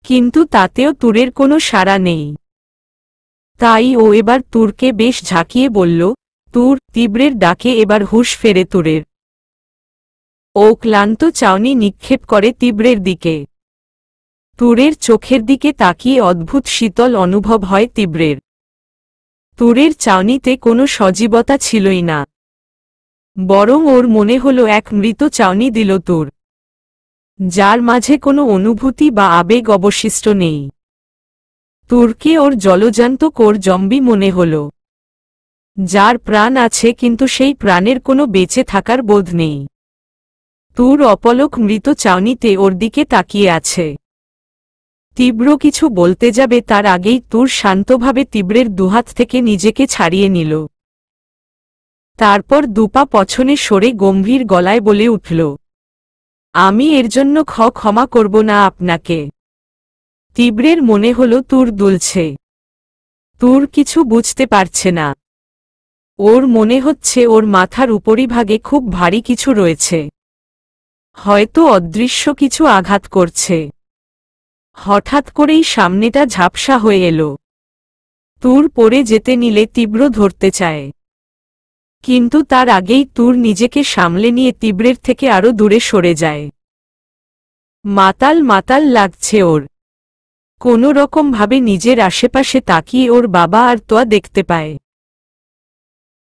কিন্তু তাতেও তুরের কোনো সাড়া নেই। তাই ও এবার তুরকে বেশ ঝাঁকিয়ে বলল, তুর, তীব্রের ডাকে এবার হুঁশ ফেরে তুরের। ও ক্লান্ত চাউনি নিক্ষেপ করে তীব্রের দিকে। তুরের চোখের দিকে তাকিয়ে অদ্ভুত শীতল অনুভব হয় তীব্রের। তুরের চাউনিতে কোনো সজীবতা ছিলই না, বরং ওর মনে হলো এক মৃত চাউনি দিল তুর, যার মাঝে কোনো অনুভূতি বা আবেগ অবশিষ্ট নেই। তুরকে ওর জলজান্ত কোর জম্বি মনে হল, যার প্রাণ আছে কিন্তু সেই প্রাণের কোনো বেঁচে থাকার বোধ নেই। তুর অপলক মৃত চাউনিতে ওর দিকে তাকিয়ে আছে। তীব্র কিছু বলতে যাবে তার আগেই তুর শান্তভাবে তীব্রের দুহাত থেকে নিজেকে ছাড়িয়ে নিল। তারপর দুপা পছনে সরে গম্ভীর গলায় বলে উঠল, আমি এর জন্য ক্ষমা করব না আপনাকে। তীব্রের মনে হলো তুর দুলছে। তুর কিছু বুঝতে পারছে না। ওর মনে হচ্ছে ওর মাথার উপরিভাগে খুব ভারী কিছু রয়েছে, হয়তো অদৃশ্য কিছু আঘাত করছে। হঠাৎ করেই সামনেটা ঝাপসা হয়ে এলো। তুর পড়ে যেতে নিলে তীব্র ধরতে চায়, কিন্তু তার আগেই তুর নিজেকে সামলে নিয়ে তীব্রের থেকে আরো দূরে সরে যায়। মাতাল মাতাল লাগছে ওর। কোনো রকমভাবে নিজের আশেপাশে তাকিয়ে ওর বাবা আর তোয়া দেখতে পায়।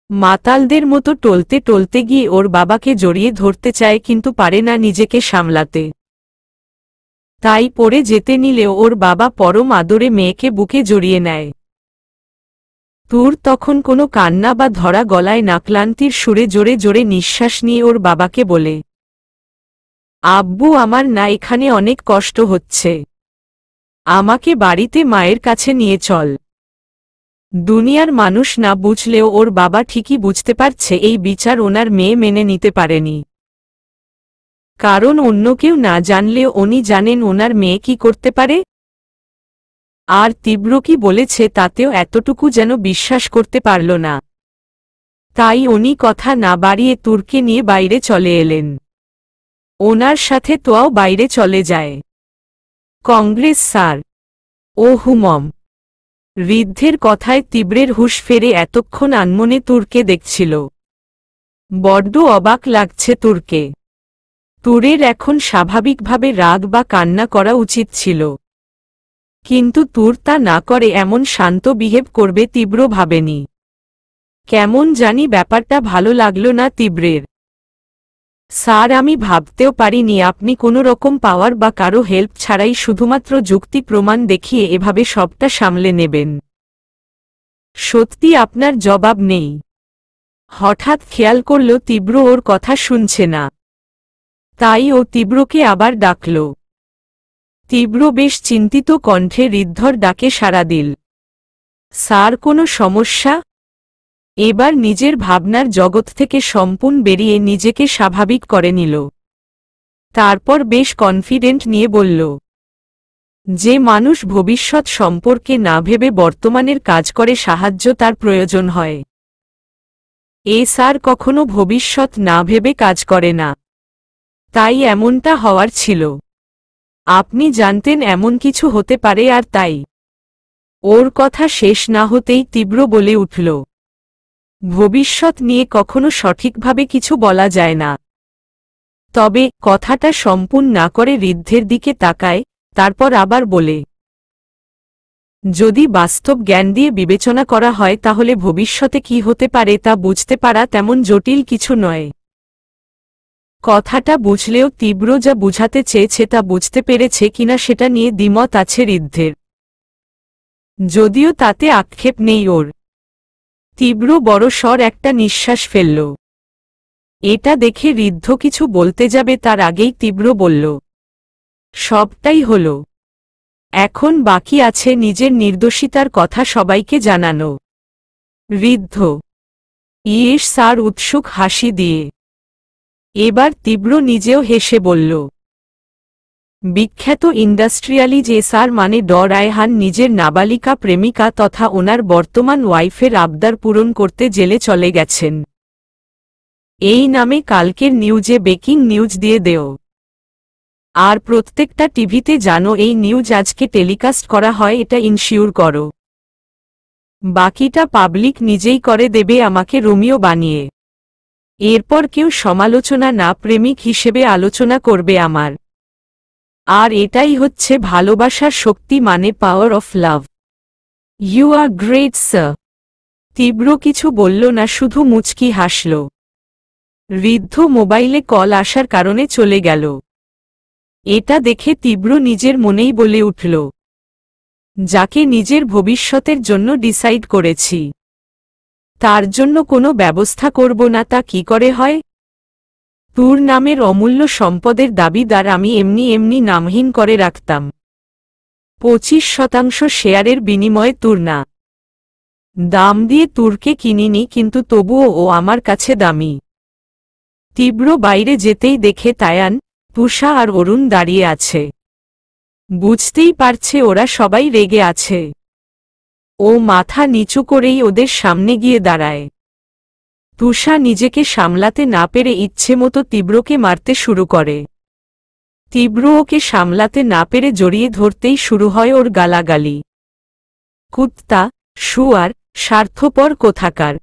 মাতালদের মতো টলতে টলতে গিয়ে ওর বাবাকে জড়িয়ে ধরতে চায়, কিন্তু পারে না নিজেকে সামলাতে। তাই পড়ে যেতে নিলেও ওর বাবা পরম আদরে মেয়েকে বুকে জড়িয়ে নেয়। তুর তখন কোনো কান্না বা ধরা গলায় না, ক্লান্তির সুরে জোরে জোরে নিঃশ্বাস নিয়ে ওর বাবাকে বলে, আব্বু, আমার না এখানে অনেক কষ্ট হচ্ছে, আমাকে বাড়িতে মায়ের কাছে নিয়ে চল। দুনিয়ার মানুষ না বুঝলেও ওর বাবা ঠিকই বুঝতে পারছে এই বিচার ওনার মেয়ে মেনে নিতে পারেনি। কারণ অন্য কেউ না জানলেও উনি জানেন ওনার মেয়ে কি করতে পারে। আর তীব্র কি বলেছে তাতেও এতটুকু যেন বিশ্বাস করতে পারল না। তাই উনি কথা না বাড়িয়ে তুরকে নিয়ে বাইরে চলে এলেন। ওনার সাথে তোয়াও বাইরে চলে যায়। কংগ্রেস স্যার ও হুমম। ঋদ্ধের কথায় তীব্রের হুঁশ ফেরে এতক্ষণ আনমনে তুরকে দেখছিল। বড্ড অবাক লাগছে তুরকে। তুরের এখন স্বাভাবিকভাবে রাগ বা কান্না করা উচিত ছিল, কিন্তু তুর তা না করে এমন শান্ত বিহেভ করবে তীব্র ভাবেনি। কেমন জানি ব্যাপারটা ভালো লাগল না তীব্রের। স্যার, আমি ভাবতেও পারিনি আপনি কোনো রকম পাওয়ার বা কারো হেল্প ছাড়াই শুধুমাত্র যুক্তি প্রমাণ দেখিয়ে এভাবে সবটা সামলে নেবেন। সত্যি আপনার জবাব নেই। হঠাৎ খেয়াল করল তীব্র ওর কথা শুনছে না। তাই ও তীব্রকে আবার ডাকল। তীব্র বেশ চিন্তিত কণ্ঠে ঋদ্ধর ডাকে সাড়া দিল। স্যার, কোনো সমস্যা? এবার নিজের ভাবনার জগৎ থেকে সম্পূর্ণ বেরিয়ে নিজেকে স্বাভাবিক করে নিল। তারপর বেশ কনফিডেন্ট নিয়ে বলল, যে মানুষ ভবিষ্যৎ সম্পর্কে না ভেবে বর্তমানের কাজ করে সাহায্য তার প্রয়োজন হয়। স্যার কখনো ভবিষ্যৎ না ভেবে কাজ করে না, তাই এমনটা হওয়ার ছিল। আপনি জানতেন এমন কিছু হতে পারে আর তাই। ওর কথা শেষ না হতেই তীব্র বলে উঠল, ভবিষ্যৎ নিয়ে কখনো সঠিকভাবে কিছু বলা যায় না। তবে কথাটা সম্পূর্ণ না করে ঋদ্ধের দিকে তাকায়, তারপর আবার বলে, যদি বাস্তব জ্ঞান দিয়ে বিবেচনা করা হয় তাহলে ভবিষ্যতে কি হতে পারে তা বুঝতে পারা তেমন জটিল কিছু নয়। কথাটা বুঝলেও তীব্র যা বুঝাতে চেয়েছে তা বুঝতে পেরেছে কিনা সেটা নিয়ে দ্বিমত আছে ঋদ্ধের, যদিও তাতে আক্ষেপ নেই ওর। তীব্র বড়সড় একটা নিঃশ্বাস ফেলল। এটা দেখে ঋদ্ধ কিছু বলতে যাবে তার আগেই তীব্র বলল, সবটাই হলো। এখন বাকি আছে নিজের নির্দোষিতার কথা সবাইকে জানানো। ঋদ্ধ, ইয়েস স্যার উৎসুক হাসি দিয়ে। এবার তীব্র নিজেও হেসে বলল, বিখ্যাত ইন্ডাস্ট্রিয়ালিজ স্যার মানে রায়হান নিজের নাবালিকা প্রেমিকা তথা ওনার বর্তমান ওয়াইফের আবদার পূরণ করতে জেলে চলে গেছেন। এই নামে কালকের নিউজে ব্রেকিং নিউজ দিয়ে দেও। আর প্রত্যেকটা টিভিতে জানো এই নিউজ আজকে টেলিকাস্ট করা হয়, এটা ইনশিওর করো। বাকিটা পাবলিক নিজেই করে দেবে আমাকে রোমিও বানিয়ে। এরপর কেউ সমালোচনা না প্রেমিক হিসেবে আলোচনা করবে আমার। আর এটাই হচ্ছে ভালোবাসার শক্তি, মানে power of love. You are great sir. Tibro কিছু বলল না, শুধু মুচকি হাসল। ঋদ্ধ মোবাইলে কল আসার কারণে চলে গেল। এটা দেখে তীব্র নিজের মনেই বলে উঠল, যাকে নিজের ভবিষ্যতের জন্য ডিসাইড করেছি তার জন্য কোনো ব্যবস্থা করব না, তা কি করে হয়? তোর নামের অমূল্য সম্পদের দাবিদার আমি এমনি এমনি নামহীন করে রাখতাম। 25% শেয়ারের বিনিময়ে তোর না দাম দিয়ে তুরকে কিনিনি, কিন্তু তবুও ও আমার কাছে দামি। তীব্র বাইরে যেতেই দেখে তায়ান, তুষা আর অরুণ দাঁড়িয়ে আছে। বুঝতেই পারছে ওরা সবাই রেগে আছে। ও মাথা নিচু করেই ওদের সামনে গিয়ে দাঁড়ায়। তুষা নিজেকে সামলাতে না পেরে ইচ্ছেমতো তীব্রকে মারতে শুরু করে। তীব্র ওকে সামলাতে না পেরে জড়িয়ে ধরতেই শুরু হয় ওর গালাগালি। কুত্তা, শুয়ার, স্বার্থপর কোথাকার,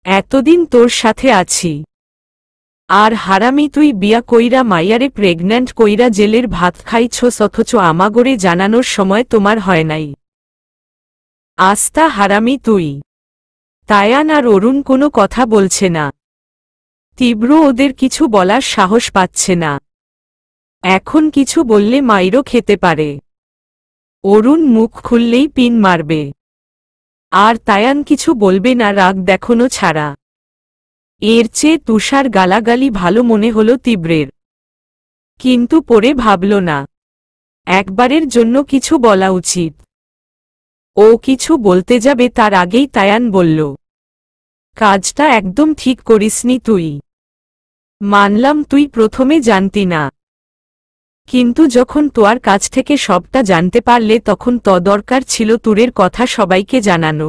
এতদিন তোর সাথে আছি, আর হারামি তুই বিয়া কইরা মাইয়ারে প্রেগন্যান্ট কইরা জেলের ভাত খাইছস, অথচ আমাগরে জানানোর সময় তোমার হয় নাই। আস্তা হারামি তুই। তায়ান আর অরুণ কোনো কথা বলছে না। তীব্র ওদের কিছু বলার সাহস পাচ্ছে না। এখন কিছু বললে মাইরও খেতে পারে। অরুণ মুখ খুললেই পিন মারবে। আর তায়ান কিছু বলবে না, রাগ দেখানো ছাড়া। এর চেয়ে তুষার গালাগালি ভালো মনে হল তীব্রের। কিন্তু পরে ভাবল না, একবারের জন্য কিছু বলা উচিত। ও কিছু বলতে যাবে তার আগেই তায়ান বলল, কাজটা একদম ঠিক করিসনি তুই। মানলাম তুই প্রথমে জানতি না, কিন্তু যখন তোর কাছ থেকে সবটা জানতে পারলে তখন দরকার ছিল তুরের কথা সবাইকে জানানো।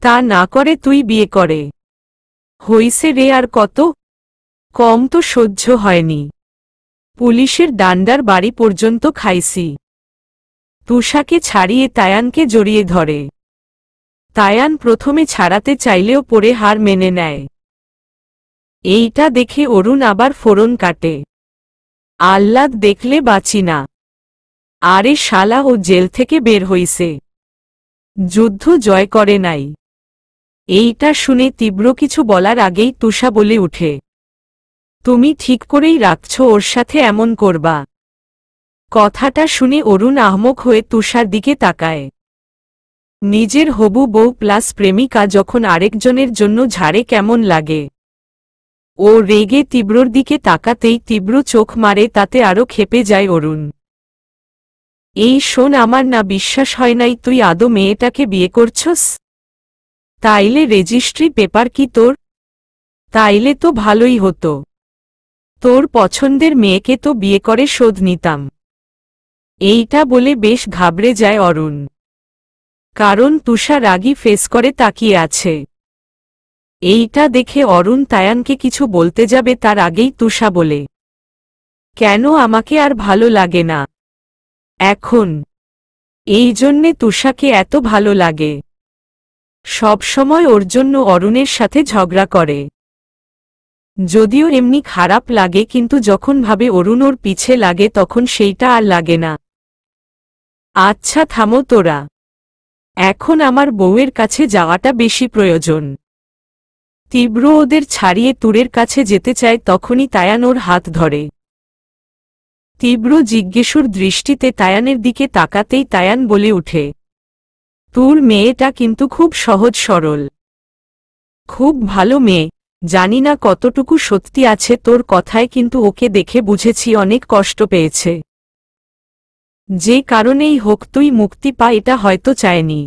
তা না করে তুই বিয়ে করে। হইছে রে, আর কত? কম তো সহ্য হয়নি। পুলিশের ডান্ডার বাড়ি পর্যন্ত খাইছি। তুষাকে ছাড়িয়ে তায়ানকে জড়িয়ে ধরে। তায়ান প্রথমে ছাড়াতে চাইলেও পরে হার মেনে নেয়। এইটা দেখে অরুণ আবার ফোড়ন কাটে। আহ্লাদ দেখলে বাঁচি না। আরে শালা, ও জেল থেকে বের হইছে, যুদ্ধ জয় করে নাই। এইটা শুনে তীব্র কিছু বলার আগেই তুষা বলে উঠে, তুমি ঠিক করেই রাখছ ওর সাথে এমন করবা। কথাটা শুনে অরুণ আহমক হয়ে তুষার দিকে তাকায়। নিজের হবু বউ প্লাস প্রেমিকা যখন আরেকজনের জন্য ঝাড়ে কেমন লাগে। ও রেগে তীব্রর দিকে তাকাতেই তীব্র চোখ মারে, তাতে আরও ক্ষেপে যায় অরুণ। এই শোন, আমার না বিশ্বাস হয় নাই তুই আদৌ মেয়েটাকে বিয়ে করছস। তাইলে রেজিস্ট্রি পেপার কি তোর? তাইলে তো ভালোই হতো। তোর পছন্দের মেয়েকে তো বিয়ে করে শোধ নিতাম। এইটা বলে বেশ ঘাবড়ে যায় অরুণ, কারণ তুষা রাগী ফেস করে তাকিয়ে আছে। এইটা দেখে অরুণ তায়ানকে কিছু বলতে যাবে তার আগেই তুষা বলে, কেন আমাকে আর ভালো লাগে না এখন? এই জন্যে তুষাকে এত ভালো লাগে। সব সময় ওর জন্য অরুণের সাথে ঝগড়া করে। যদিও এমনি খারাপ লাগে, কিন্তু যখন ভাবে অরুণ ওর পিছে লাগে তখন সেইটা আর লাগে না। আচ্ছা থামো তোরা, এখন আমার বউয়ের কাছে যাওয়াটা বেশি প্রয়োজন। তীব্র ওদের ছাড়িয়ে তুরের কাছে যেতে চায়, তখনই তায়ান ওর হাত ধরে। তীব্র জিজ্ঞেসুর দৃষ্টিতে তায়ানের দিকে তাকাতেই তায়ান বলে উঠে, তোর মেয়েটা কিন্তু খুব সহজ সরল, খুব ভালো মেয়ে। জানি না কতটুকু সত্যি আছে তোর কথায়, কিন্তু ওকে দেখে বুঝেছি অনেক কষ্ট পেয়েছে। যে কারণেই হোক তুই মুক্তি পা, এটা হয়তো চায়নি,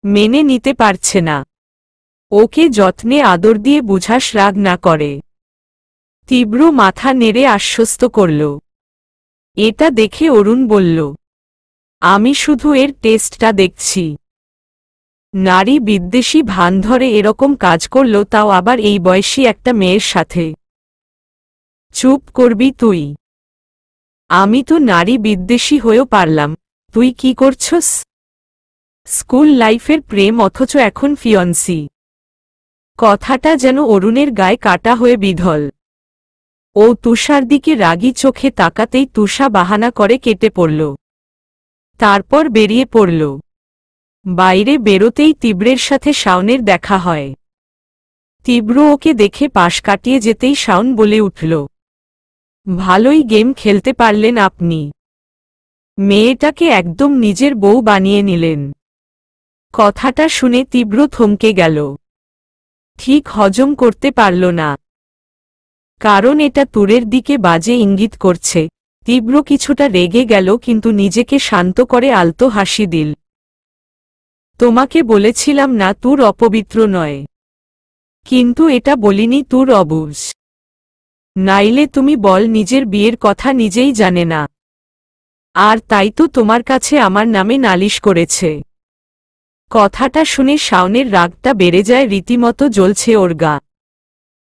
মেনে নিতে পারছে না। ওকে যত্নে আদর দিয়ে বুঝাস, রাগ না করে। তীব্র মাথা নেড়ে আশ্বস্ত করল। এটা দেখে অরুণ বলল, আমি শুধু এর টেস্টটা দেখছি। নারী বিদ্বেষী ভান ধরে এরকম কাজ করল, তাও আবার এই বয়সী একটা মেয়ের সাথে। চুপ করবি তুই? আমি তো নারী বিদ্বেষী হয়েও পারলাম, তুই কি করছস? স্কুল লাইফের প্রেম অথচ এখন ফিয়ন্সি। কথাটা যেন অরুণের গায়ে কাটা হয়ে বিধল। ও তুষার দিকে রাগী চোখে তাকাতেই তুষা বাহানা করে কেটে পড়ল। তারপর বেরিয়ে পড়ল। বাইরে বেরোতেই তীব্রের সাথে শাওনের দেখা হয়। তীব্র ওকে দেখে পাশ কাটিয়ে যেতেই শাওন বলে উঠল, ভালোই গেম খেলতে পারলেন আপনি। মেয়েটাকে একদম নিজের বউ বানিয়ে নিলেন। কথাটা শুনে তীব্র থমকে গেল। ঠিক হজম করতে পারল না। কারণ এটা তুরের দিকে বাজে ইঙ্গিত করছে। তীব্র কিছুটা রেগে গেল কিন্তু নিজেকে শান্ত করে আলতো হাসি দিল। তোমাকে বলেছিলাম না তুর অপবিত্র নয়। কিন্তু এটা বলিনি তুর অবুঝ। নাইলে তুমি বল নিজের বিয়ের কথা নিজেই জানে না। আর তাই তো তোমার কাছে আমার নামে নালিশ করেছে। কথাটা শুনে শাওনের রাগটা বেড়ে যায়, রীতিমতো জ্বলছে ওর গা।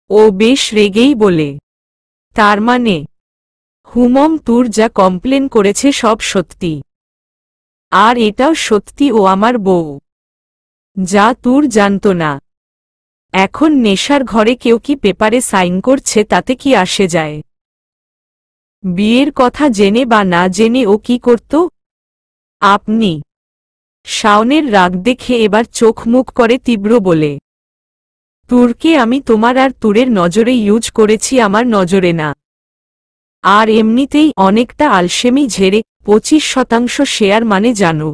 ও বেশ রেগেই বলে, তার মানে হুমম তুর যা কমপ্লেন করেছে সব সত্যি। আর এটাও সত্যি ও আমার বউ। যা তুর জানত না। এখন নেশার ঘরে কেউ কি পেপারে সাইন করছে তাতে কি আসে যায়? বিয়ের কথা জেনে বা না জেনে ও কি করত? আপনি। শাওনের রাগ দেখে এবার চোখ মুখ করে তীব্র বলে, তুরকে আমি তোমার আর তুরের নজরে ইউজ করেছি, আমার নজরে না। আর এমনিতেই অনেকটা আলসেমি ঝেড়ে 25% শেয়ার মানে জানো।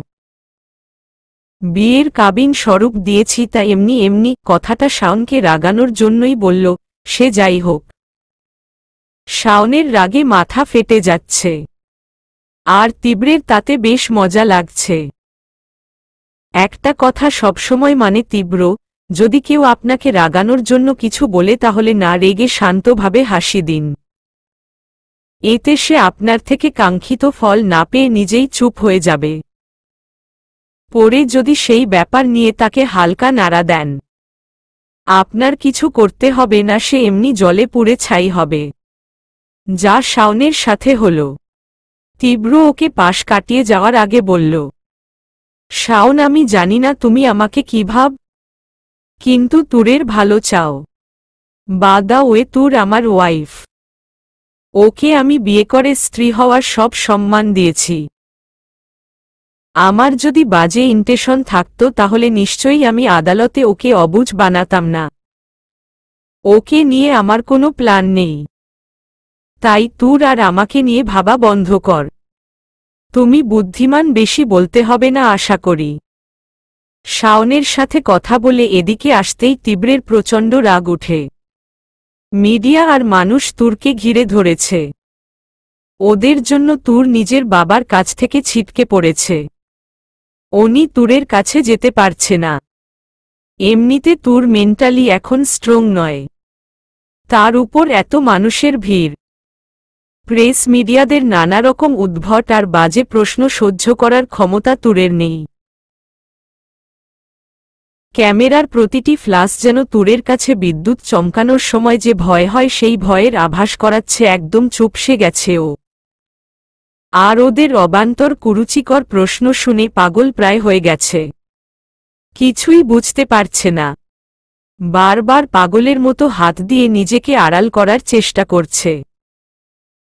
বিয়ের কাবিন স্বরূপ দিয়েছি তা এমনি এমনি। কথাটা শাওনকে রাগানোর জন্যই বলল, সে যাই হোক। শাওনের রাগে মাথা ফেটে যাচ্ছে। আর তীব্রের তাতে বেশ মজা লাগছে। একটা কথা সবসময় মানে তীব্র, যদি কেউ আপনাকে রাগানোর জন্য কিছু বলে তাহলে না রেগে শান্তভাবে হাসি দিন। এতে সে আপনার থেকে কাঙ্ক্ষিত ফল না পেয়ে নিজেই চুপ হয়ে যাবে। পরে যদি সেই ব্যাপার নিয়ে তাকে হালকা নাড়া দেন, আপনার কিছু করতে হবে না, সে এমনি জলে পুড়ে ছাই হবে। যা শাওনের সাথে হল। তীব্র ওকে পাশ কাটিয়ে যাওয়ার আগে বলল, শাওন আমি জানি না তুমি আমাকে কি ভাব, কিন্তু তুরের ভালো চাও। বাদা ওয়ে তুর আমার ওয়াইফ। ওকে আমি বিয়ে করে স্ত্রী হওয়ার সব সম্মান দিয়েছি। আমার যদি বাজে ইন্টেনশন থাকতো তাহলে নিশ্চয়ই আমি আদালতে ওকে অবুঝ বানাতাম না। ওকে নিয়ে আমার কোনো প্ল্যান নেই। তাই তুর আর আমাকে নিয়ে ভাবা বন্ধ কর। তুমি বুদ্ধিমান, বেশি বলতে হবে না আশা করি। শাওনের সাথে কথা বলে এদিকে আসতেই তীব্রের প্রচণ্ড রাগ উঠে। মিডিয়া আর মানুষ তুরকে ঘিরে ধরেছে। ওদের জন্য তুর নিজের বাবার কাছ থেকে ছিটকে পড়েছে। উনি তুরের কাছে যেতে পারছে না। এমনিতে তুর মেন্টালি এখন স্ট্রং নয়। তার উপর এত মানুষের ভিড়। প্রেস মিডিয়াদের নানা রকম উদ্ভট আর বাজে প্রশ্ন সহ্য করার ক্ষমতা তুরের নেই। ক্যামেরার প্রতিটি ফ্ল্যাশ যেন তুরের কাছে বিদ্যুৎ চমকানোর সময় যে ভয় হয় সেই ভয়ের আভাস করাচ্ছে। একদম চুপসে গেছে ও। আর ওদের অবান্তর কুরুচিকর প্রশ্ন শুনে পাগল প্রায় হয়ে গেছে। কিছুই বুঝতে পারছে না। বারবার পাগলের মতো হাত দিয়ে নিজেকে আড়াল করার চেষ্টা করছে।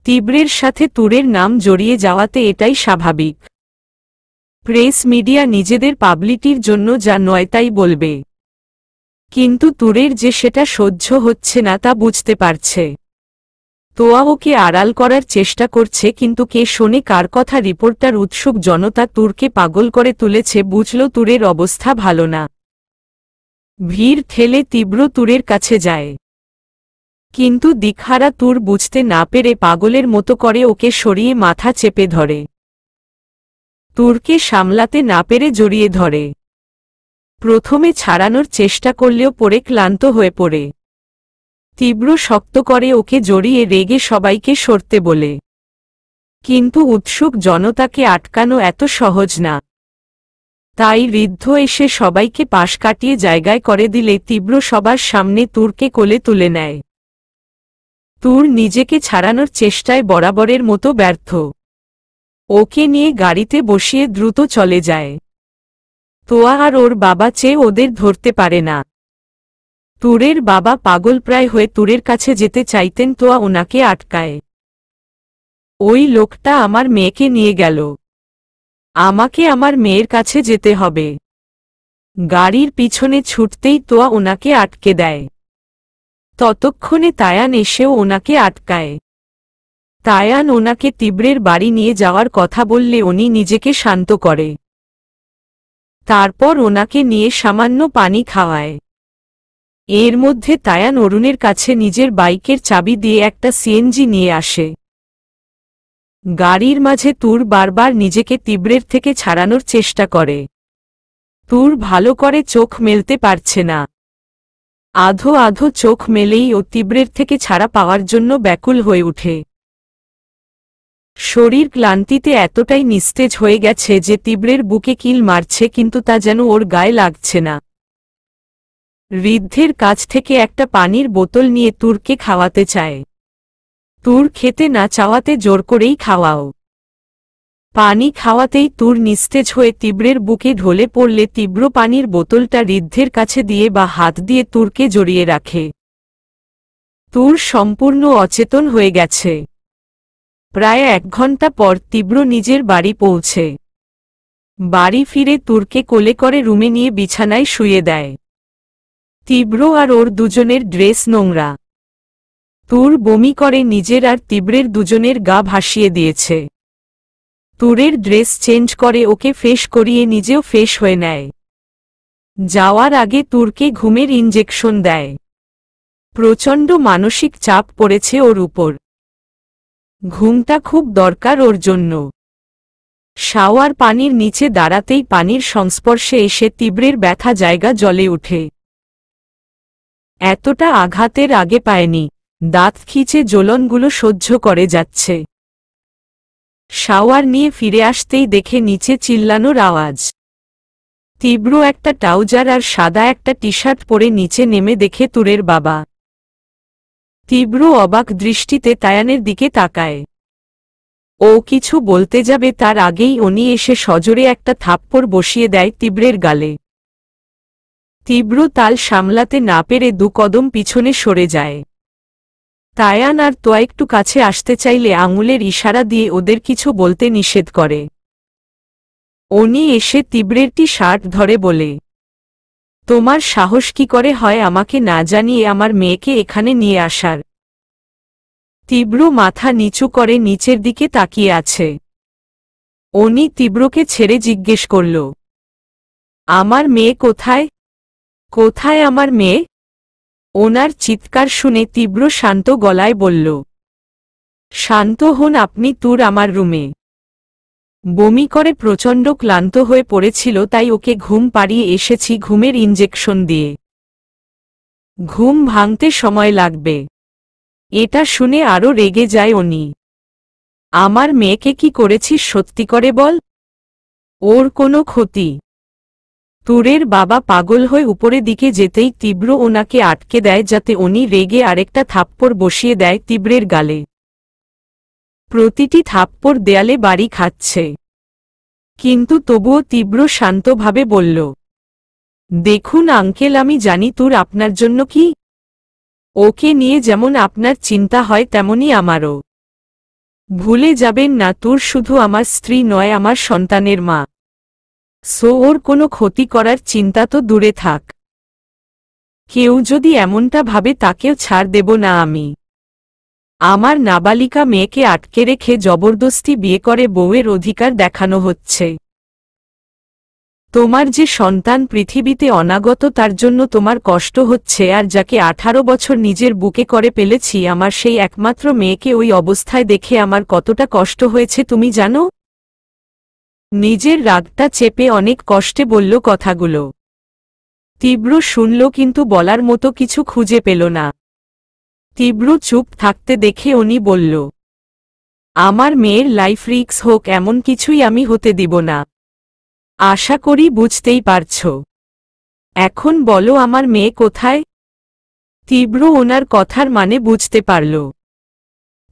তীব্রের সাথে তুরের নাম জড়িয়ে যাওয়াতে এটাই স্বাভাবিক। প্রেস মিডিয়া নিজেদের পাবলিটির জন্য যা নয় তাই বলবে। কিন্তু তুরের যে সেটা সহ্য হচ্ছে না তা বুঝতে পারছে। তোয়া ওকে আড়াল করার চেষ্টা করছে, কিন্তু কে শোনে কার কথা? রিপোর্টার, উৎসুক জনতা তুরকে পাগল করে তুলেছে। বুঝল তুরের অবস্থা ভালো না। ভিড় ঠেলে তীব্র তুরের কাছে যায়। কিন্তু দিকহারা তুর বুঝতে না পেরে পাগলের মতো করে ওকে সরিয়ে মাথা চেপে ধরে। তুরকে সামলাতে না পেরে জড়িয়ে ধরে। প্রথমে ছাড়ানোর চেষ্টা করলেও পরে ক্লান্ত হয়ে পড়ে। তীব্র শক্ত করে ওকে জড়িয়ে রেগে সবাইকে সরতে বলে। কিন্তু উৎসুক জনতাকে আটকানো এত সহজ না। তাই ঋদ্ধ এসে সবাইকে পাশ কাটিয়ে জায়গায় করে দিলে তীব্র সবার সামনে তুরকে কোলে তুলে নেয়। তুর নিজেকে ছাড়ানোর চেষ্টায় বরাবরের মতো ব্যর্থ। ওকে নিয়ে গাড়িতে বসিয়ে দ্রুত চলে যায়। তোয়া আর ওর বাবা চেয়ে ওদের ধরতে পারে না। তুরের বাবা পাগলপ্রায় হয়ে তুরের কাছে যেতে চাইতেন, তোয়া ওনাকে আটকায়। ওই লোকটা আমার মেয়েকে নিয়ে গেল, আমাকে আমার মেয়ের কাছে যেতে হবে। গাড়ির পিছনে ছুটতেই তোয়া ওনাকে আটকে দেয়। ততক্ষণে তায়ান এসেও ওনাকে আটকায়। তায়ান ওনাকে তীব্রের বাড়ি নিয়ে যাওয়ার কথা বললে উনি নিজেকে শান্ত করে। তারপর ওনাকে নিয়ে সামান্য পানি খাওয়ায়। এর মধ্যে তায়ান অরুণের কাছে নিজের বাইকের চাবি দিয়ে একটা সিএনজি নিয়ে আসে। গাড়ির মাঝে তুর বারবার নিজেকে তীব্রের থেকে ছাড়ানোর চেষ্টা করে। তুর ভালো করে চোখ মেলতে পারছে না। আধো আধো চোখ মেলেই ও তীব্রের থেকে ছাড়া পাওয়ার জন্য ব্যাকুল হয়ে ওঠে। শরীর ক্লান্তিতে এতটাই নিস্তেজ হয়ে গেছে যে তীব্রের বুকে কিল মারছে, কিন্তু তা যেন ওর গায়ে লাগছে না। ঋদ্ধের কাছ থেকে একটা পানির বোতল নিয়ে তুরকে খাওয়াতে চায়। তুর খেতে না চাওয়াতে জোর করেই খাওয়াও। পানি খাওয়াতেই তুর নিস্তেজ হয়ে তীব্রের বুকে ঢলে পড়লে তীব্র পানির বোতলটা ঋদ্ধের কাছে দিয়ে বা হাত দিয়ে তুরকে জড়িয়ে রাখে। তুর সম্পূর্ণ অচেতন হয়ে গেছে। প্রায় 1 ঘন্টা পর তীব্র নিজের বাড়ি পৌঁছে। বাড়ি ফিরে তুরকে কোলে করে রুমে নিয়ে বিছানায় শুয়ে দেয়। তীব্র আর ওর দুজনের ড্রেস নোংরা। তুর বমি করে নিজের আর তীব্রের দুজনের গা ভাসিয়ে দিয়েছে। তুরের ড্রেস চেঞ্জ করে ওকে ফ্রেশ করিয়ে নিজেও ফ্রেশ হয়ে নেয়। যাওয়ার আগে তুরকে ঘুমের ইনজেকশন দেয়। প্রচণ্ড মানসিক চাপ পড়েছে ওর উপর। ঘুমটা খুব দরকার ওর জন্য। শাওয়ার পানির নিচে দাঁড়াতেই পানির সংস্পর্শে এসে তীব্রের ব্যথা জায়গা জ্বলে ওঠে। এতটা আঘাতের আগে পায়নি। দাঁত খিচে জ্বলনগুলো সহ্য করে যাচ্ছে। শাওয়ার নিয়ে ফিরে আসতেই দেখে নিচে চিল্লানোর আওয়াজ। তীব্র একটা ট্রাউজার আর সাদা একটা টি শার্ট পরে নিচে নেমে দেখে তুরের বাবা। তীব্র অবাক দৃষ্টিতে তায়ানের দিকে তাকায়। ও কিছু বলতে যাবে তার আগেই উনি এসে সজোরে একটা থাপ্পড় বসিয়ে দেয় তীব্রের গালে। তীব্র তাল সামলাতে না পেরে 2 কদম পিছনে সরে যায়। তায়ান আর তোয়া একটু কাছে আসতে চাইলে আঙুলের ইশারা দিয়ে ওদের কিছু বলতে নিষেধ করে। উনি এসে তীব্রের টি শার্ট ধরে বলে, তোমার সাহস কি করে হয় আমাকে না জানিয়ে আমার মেয়েকে এখানে নিয়ে আসার? তীব্র মাথা নিচু করে নিচের দিকে তাকিয়ে আছে। উনি তীব্রকে ছেড়ে জিজ্ঞেস করল, আমার মেয়ে কোথায়? কোথায় আমার মেয়ে? ওনার চিৎকার শুনে তীব্র শান্ত গলায় বলল, শান্ত হন আপনি, তুর আমার রুমে। বমি করে প্রচণ্ড ক্লান্ত হয়ে পড়েছিল, তাই ওকে ঘুম পাড়িয়ে এসেছি ঘুমের ইনজেকশন দিয়ে। ঘুম ভাঙতে সময় লাগবে। এটা শুনে আরও রেগে যায় উনি। আমার মেয়েকে কি করেছিস সত্যি করে বল? ওর কোনো ক্ষতি? তুরের বাবা পাগল হয়ে উপরে দিকে যেতেই তীব্র ওনাকে আটকে দেয় যাতে উনি রেগে আরেকটা থাপ্পড় বসিয়ে দেয় তীব্রের গালে। প্রতিটি থাপ্পড় দেয়ালে বাড়ি খাচ্ছে। কিন্তু তবুও তীব্র শান্তভাবে বলল, দেখুন আঙ্কেল, আমি জানি তুর আপনার জন্য কি। ওকে নিয়ে যেমন আপনার চিন্তা হয় তেমনই আমারও। ভুলে যাবেন না, তুর শুধু আমার স্ত্রী নয়, আমার সন্তানের মা। সো ওর কোনো ক্ষতি করার চিন্তা তো দূরে থাক। কেউ যদি এমনটা ভাবে তাকেও ছাড় দেব না আমি। আমার নাবালিকা মেয়েকে আটকে রেখে জবরদস্তি বিয়ে করে বউয়ের অধিকার দেখানো হচ্ছে। তোমার যে সন্তান পৃথিবীতে অনাগত তার জন্য তোমার কষ্ট হচ্ছে, আর যাকে 18 বছর নিজের বুকে করে পেলেছি, আমার সেই একমাত্র মেয়েকে ওই অবস্থায় দেখে আমার কতটা কষ্ট হয়েছে তুমি জানো? নিজের রাগটা চেপে অনেক কষ্টে বলল কথাগুলো। তীব্র শুনল কিন্তু বলার মতো কিছু খুঁজে পেল না। তীব্র চুপ থাকতে দেখে উনি বলল, আমার মেয়ের লাইফ রিস্ক হোক এমন কিছুই আমি হতে দিব না। আশা করি বুঝতেই পারছ। এখন বলো আমার মেয়ে কোথায়? তীব্র ওনার কথার মানে বুঝতে পারল।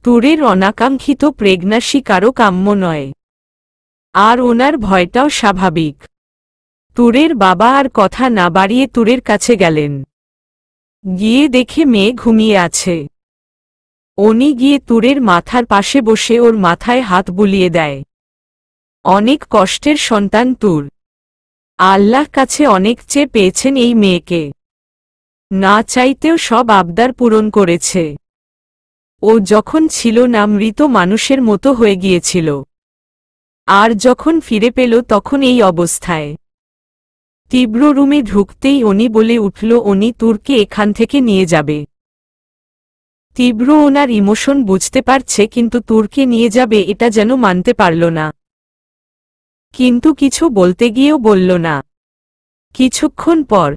তুরের অনাকাঙ্ক্ষিত প্রেগন্যান্সি কারো কাম্য নয়। আর ওনার ভয়টাও স্বাভাবিক। তুরের বাবা আর কথা না বাড়িয়ে তুরের কাছে গেলেন। গিয়ে দেখে মেয়ে ঘুমিয়ে আছে। উনি গিয়ে তুরের মাথার পাশে বসে ওর মাথায় হাত বুলিয়ে দেয়। অনেক কষ্টের সন্তান তুর। আল্লাহ কাছে অনেক চেয়ে পেয়েছেন এই মেয়েকে। না চাইতেও সব আবদার পূরণ করেছে। ও যখন ছিল না মৃত মানুষের মতো হয়ে গিয়েছিল, আর যখন ফিরে পেল তখন এই অবস্থায়। তীব্র রুমে ঢুকতেই উনি বলে উঠল উনি তুরকে এখান থেকে নিয়ে যাবে। তীব্র ওনার ইমোশন বুঝতে পারছে, কিন্তু তুরকে নিয়ে যাবে এটা যেন মানতে পারল না। কিন্তু কিছু বলতে গিয়েও বলল না। কিছুক্ষণ পর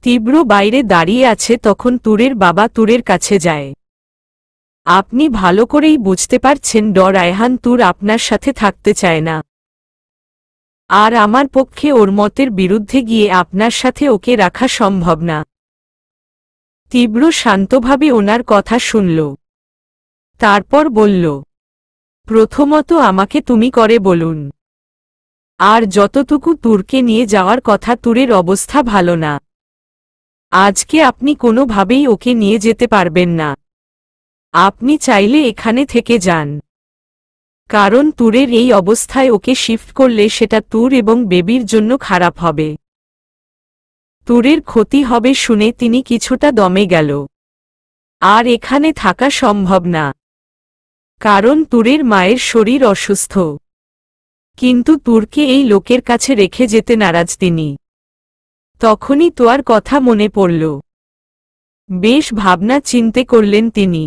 তীব্র বাইরে দাঁড়িয়ে আছে, তখন তুরের বাবা তুরের কাছে যায়। আপনি ভালো করেই বুঝতে পারছেন রায়হান তুর আপনার সাথে থাকতে চায় না, আর আমার পক্ষে ওর মতের বিরুদ্ধে গিয়ে আপনার সাথে ওকে রাখা সম্ভব না। তীব্র শান্তভাবে ওনার কথা শুনল। তারপর বলল, প্রথমত আমাকে তুমি করে বলুন। আর যতটুকু তুরকে নিয়ে যাওয়ার কথা, তুরের অবস্থা ভালো না। আজকে আপনি কোনোভাবেই ওকে নিয়ে যেতে পারবেন না। আপনি চাইলে এখানে থেকে যান, কারণ তুরের এই অবস্থায় ওকে শিফট করলে সেটা তুর এবং বেবির জন্য খারাপ হবে। তুরের ক্ষতি হবে শুনে তিনি কিছুটা দমে গেল। আর এখানে থাকা সম্ভব না, কারণ তুরের মায়ের শরীর অসুস্থ। কিন্তু তুরকে এই লোকের কাছে রেখে যেতে নারাজ তিনি। তখনই তোয়ার কথা মনে পড়ল। বেশ ভাবনা চিন্তে করলেন তিনি।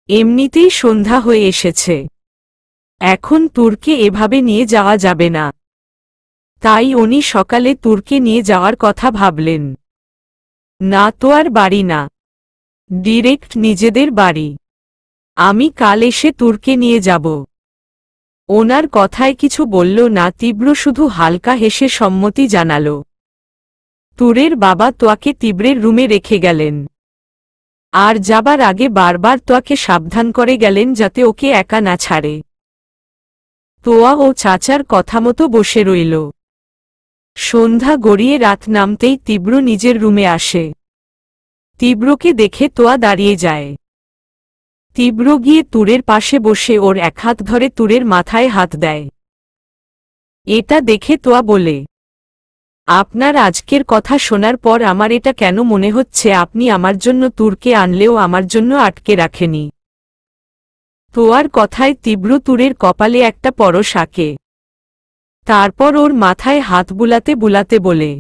এমনিতেই সন্ধ্যা হয়ে এসেছে, এখন তুরকে এভাবে নিয়ে যাওয়া যাবে না। তাই উনি সকালে তুরকে নিয়ে যাওয়ার কথা ভাবলেন। না, তোয়ার বাড়ি না, ডিরেক্ট নিজেদের বাড়ি। আমি কাল এসে তুরকে নিয়ে যাব। ওনার কথায় কিছু বলল না, তীব্র শুধু হালকা হেসে সম্মতি জানাল। তুরের বাবা তোয়াকে তীব্রের রুমে রেখে গেলেন, আর যাবার আগে বারবার তোয়াকে সাবধান করে গেলেন যাতে ওকে একা না ছাড়ে। তোয়া ও চাচার কথা মতো বসে রইল। সন্ধ্যা গড়িয়ে রাত নামতেই তীব্র নিজের রুমে আসে। তীব্রকে দেখে তোয়া দাঁড়িয়ে যায়। তীব্র গিয়ে তুরের পাশে বসে ওর এক হাত ধরে তুরের মাথায় হাত দেয়। এটা দেখে তোয়া বলে, আপনার আজকের কথা শোনার পর আমার এটা কেন মনে হচ্ছে আপনি আমার জন্য তুরকে আনলেও আমার জন্য আটকে রাখেনি। তোয়ার কথায় তীব্র তুরের কপালে একটা পরশ আঁকে। তারপর ওর মাথায় হাত বুলাতে বুলাতে বলে,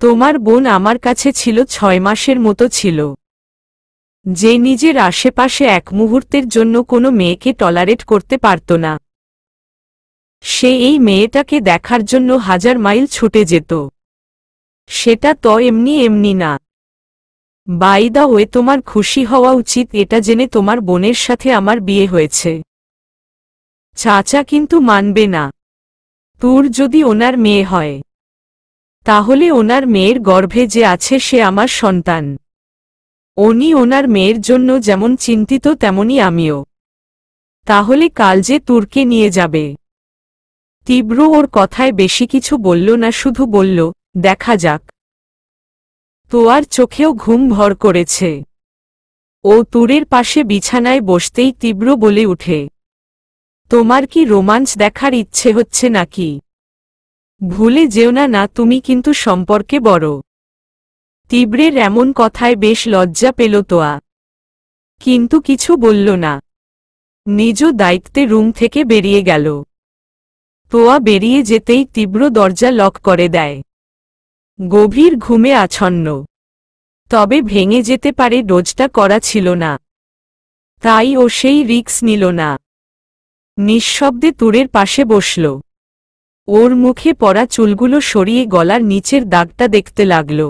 তোমার বোন আমার কাছে ছিল 6 মাসের মতো ছিল, যে নিজের আশেপাশে এক মুহূর্তের জন্য কোনো মেয়েকে টলারেট করতে পারত না। সে এই মেয়েটাকে দেখার জন্য 1000 মাইল ছুটে যেত। সেটা তো এমনি এমনি না। বাই দা ওয়ে, তোমার খুশি হওয়া উচিত এটা জেনে তোমার বোনের সাথে আমার বিয়ে হয়েছে। চাচা কিন্তু মানবে না। তুর যদি ওনার মেয়ে হয়, তাহলে ওনার মেয়ের গর্ভে যে আছে সে আমার সন্তান। উনি ওনার মেয়ের জন্য যেমন চিন্তিত তেমনি আমিও। তাহলে কাল যে তুরকে নিয়ে যাবে। তীব্র ওর কথায় বেশি কিছু বলল না, শুধু বলল, দেখা যাক। তোয়ার চোখেও ঘুম ভর করেছে। ও তুরের পাশে বিছানায় বসতেই তীব্র বলে উঠে, তোমার কি রোমাঞ্চ দেখার ইচ্ছে হচ্ছে নাকি? ভুলে যেও না, না তুমি কিন্তু সম্পর্কে বড়। তীব্রের এমন কথায় বেশ লজ্জা পেল তোয়া, কিন্তু কিছু বলল না। নিজ দায়িত্বে রুম থেকে বেরিয়ে গেল। তোয়া বেরিয়ে যেতেই তীব্র দরজা লক করে দেয়। গভীর ঘুমে আচ্ছন্ন, তবে ভেঙে যেতে পারে ডোজটা করা ছিল না, তাই ও সেই রিস্ক নিল না। নিঃশব্দে তুরের পাশে বসল। ওর মুখে পড়া চুলগুলো সরিয়ে গলার নিচের দাগটা দেখতে লাগল।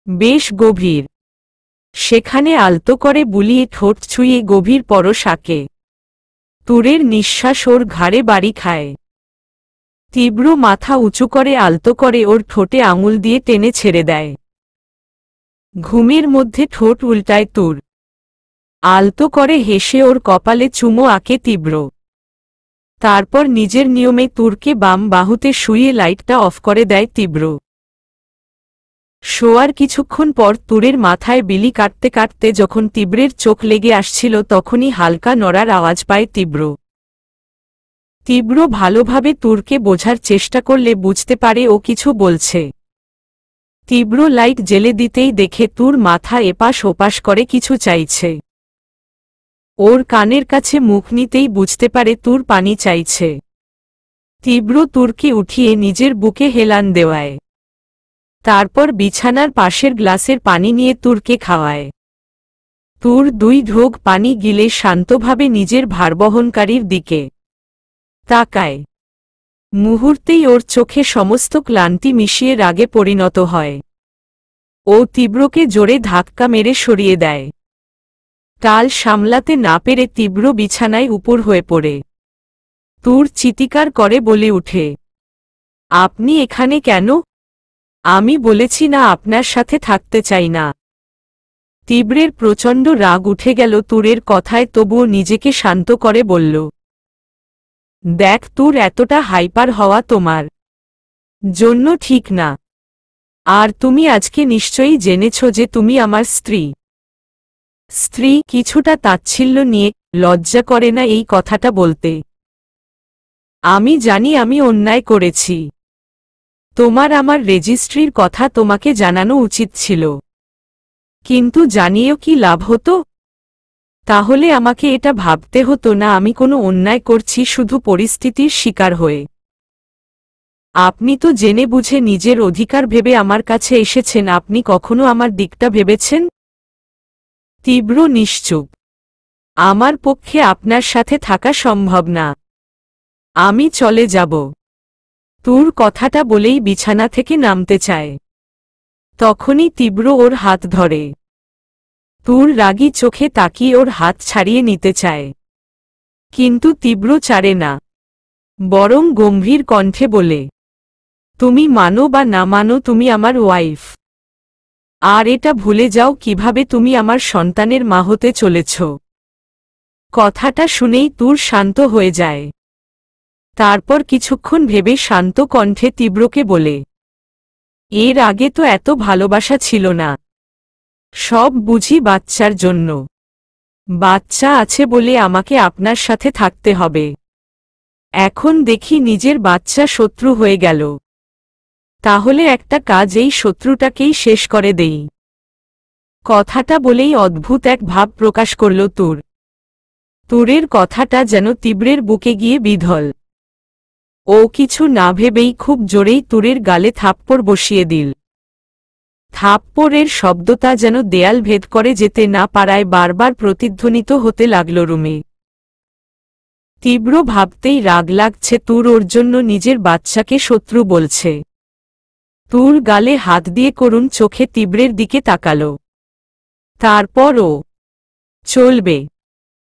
বেশ গভীর। সেখানে আলতো করে বুলিয়ে ঠোঁট ছুঁয়ে গভীর পরশ আঁকে। তুরের নিঃশ্বাস ওর ঘাড়ে বাড়ি খায়। তীব্র মাথা উঁচু করে আলতো করে ওর ঠোঁটে আঙুল দিয়ে টেনে ছেড়ে দেয়। ঘুমের মধ্যে ঠোঁট উল্টায় তুর। আলতো করে হেসে ওর কপালে চুমো আঁকে তীব্র। তারপর নিজের নিয়মে তুরকে বাম বাহুতে শুইয়ে লাইটটা অফ করে দেয় তীব্র। শোয়ার কিছুক্ষণ পর তুরের মাথায় বিলি কাটতে কাটতে যখন তীব্রের চোখ লেগে আসছিল তখনই হালকা নড়ার আওয়াজ পায় তীব্র। তীব্র ভালোভাবে তুরকে বোঝার চেষ্টা করলে বুঝতে পারে ও কিছু বলছে। তীব্র লাইট জ্বেলে দিতেই দেখে তুর মাথা এপাশ ওপাশ করে কিছু চাইছে। ওর কানের কাছে মুখ নিতেই বুঝতে পারে তুর পানি চাইছে। তীব্র তুরকে উঠিয়ে নিজের বুকে হেলান দেওয়ায়। তারপর বিছানার পাশের গ্লাসের পানি নিয়ে তুরকে খাওয়ায়। তুর 2 ঢোক পানি গিলে শান্তভাবে নিজের ভারবহনকারীর দিকে তাকায়। মুহূর্তেই ওর চোখে সমস্ত ক্লান্তি মিশিয়ে রাগে পরিণত হয়। ও তীব্রকে জোরে ধাক্কা মেরে সরিয়ে দেয়। টাল সামলাতে না পেরে তীব্র বিছানায় উপর হয়ে পড়ে। তুর চিৎকার করে বলে উঠে, আপনি এখানে কেন? আমি বলেছি না আপনার সাথে থাকতে চাই না। তীব্রের প্রচণ্ড রাগ উঠে গেল তুরের কথায়, তবুও নিজেকে শান্ত করে বলল, দেখ তুর, এতটা হাইপার হওয়া তোমার জন্য ঠিক না। আর তুমি আজকে নিশ্চয়ই জেনেছ যে তুমি আমার স্ত্রী। স্ত্রী? কিছুটা তাচ্ছিল্য নিয়ে, লজ্জা করে না এই কথাটা বলতে? আমি জানি আমি অন্যায় করেছি। তোমার আমার রেজিস্ট্রির কথা তোমাকে জানানো উচিত ছিল, কিন্তু জানিয়েও কি লাভ হতো? তাহলে আমাকে এটা ভাবতে হতো না আমি কোনো অন্যায় করছি শুধু পরিস্থিতির শিকার হয়ে। আপনি তো জেনে বুঝে নিজের অধিকার ভেবে আমার কাছে এসেছেন। আপনি কখনো আমার দিকটা ভেবেছেন? তীব্র নিশ্চুপ। আমার পক্ষে আপনার সাথে থাকা সম্ভব না। আমি চলে যাব। তুর কথাটা বলেই বিছানা থেকে নামতে চায়। তখনই তীব্র ওর হাত ধরে। তুর রাগী চোখে তাকিয়ে ওর হাত ছাড়িয়ে নিতে চায়, কিন্তু তীব্র ছাড়ে না, বরং গম্ভীর কণ্ঠে বলে, তুমি মানো বা না মানো তুমি আমার ওয়াইফ। আর এটা ভুলে যাও কিভাবে তুমি আমার সন্তানের মা হতে চলেছ। কথাটা শুনেই তুর শান্ত হয়ে যায়। তারপর কিছুক্ষণ ভেবে শান্ত কণ্ঠে তীব্রকে বলে, এর আগে তো এত ভালোবাসা ছিল না। সব বুঝি বাচ্চার জন্য। বাচ্চা আছে বলে আমাকে আপনার সাথে থাকতে হবে। এখন দেখি নিজের বাচ্চা শত্রু হয়ে গেল। তাহলে একটা কাজ, এই শত্রুটাকেই শেষ করে দেই। কথাটা বলেই অদ্ভুত এক ভাব প্রকাশ করল তুর। তুরের কথাটা যেন তীব্রের বুকে গিয়ে বিধল। ও কিছু না ভেবেই খুব জোরেই তুরের গালে থাপ্পড় বসিয়ে দিল। থাপ্পড়ের শব্দটা যেন দেয়াল ভেদ করে যেতে না পারায় বারবার প্রতিধ্বনিত হতে লাগল রুমে। তীব্র ভাবতেই রাগ লাগছে তুর ওর জন্য নিজের বাচ্চাকে শত্রু বলছে। তুর গালে হাত দিয়ে করুণ চোখে তীব্রের দিকে তাকালো। তারপর ও চলবে।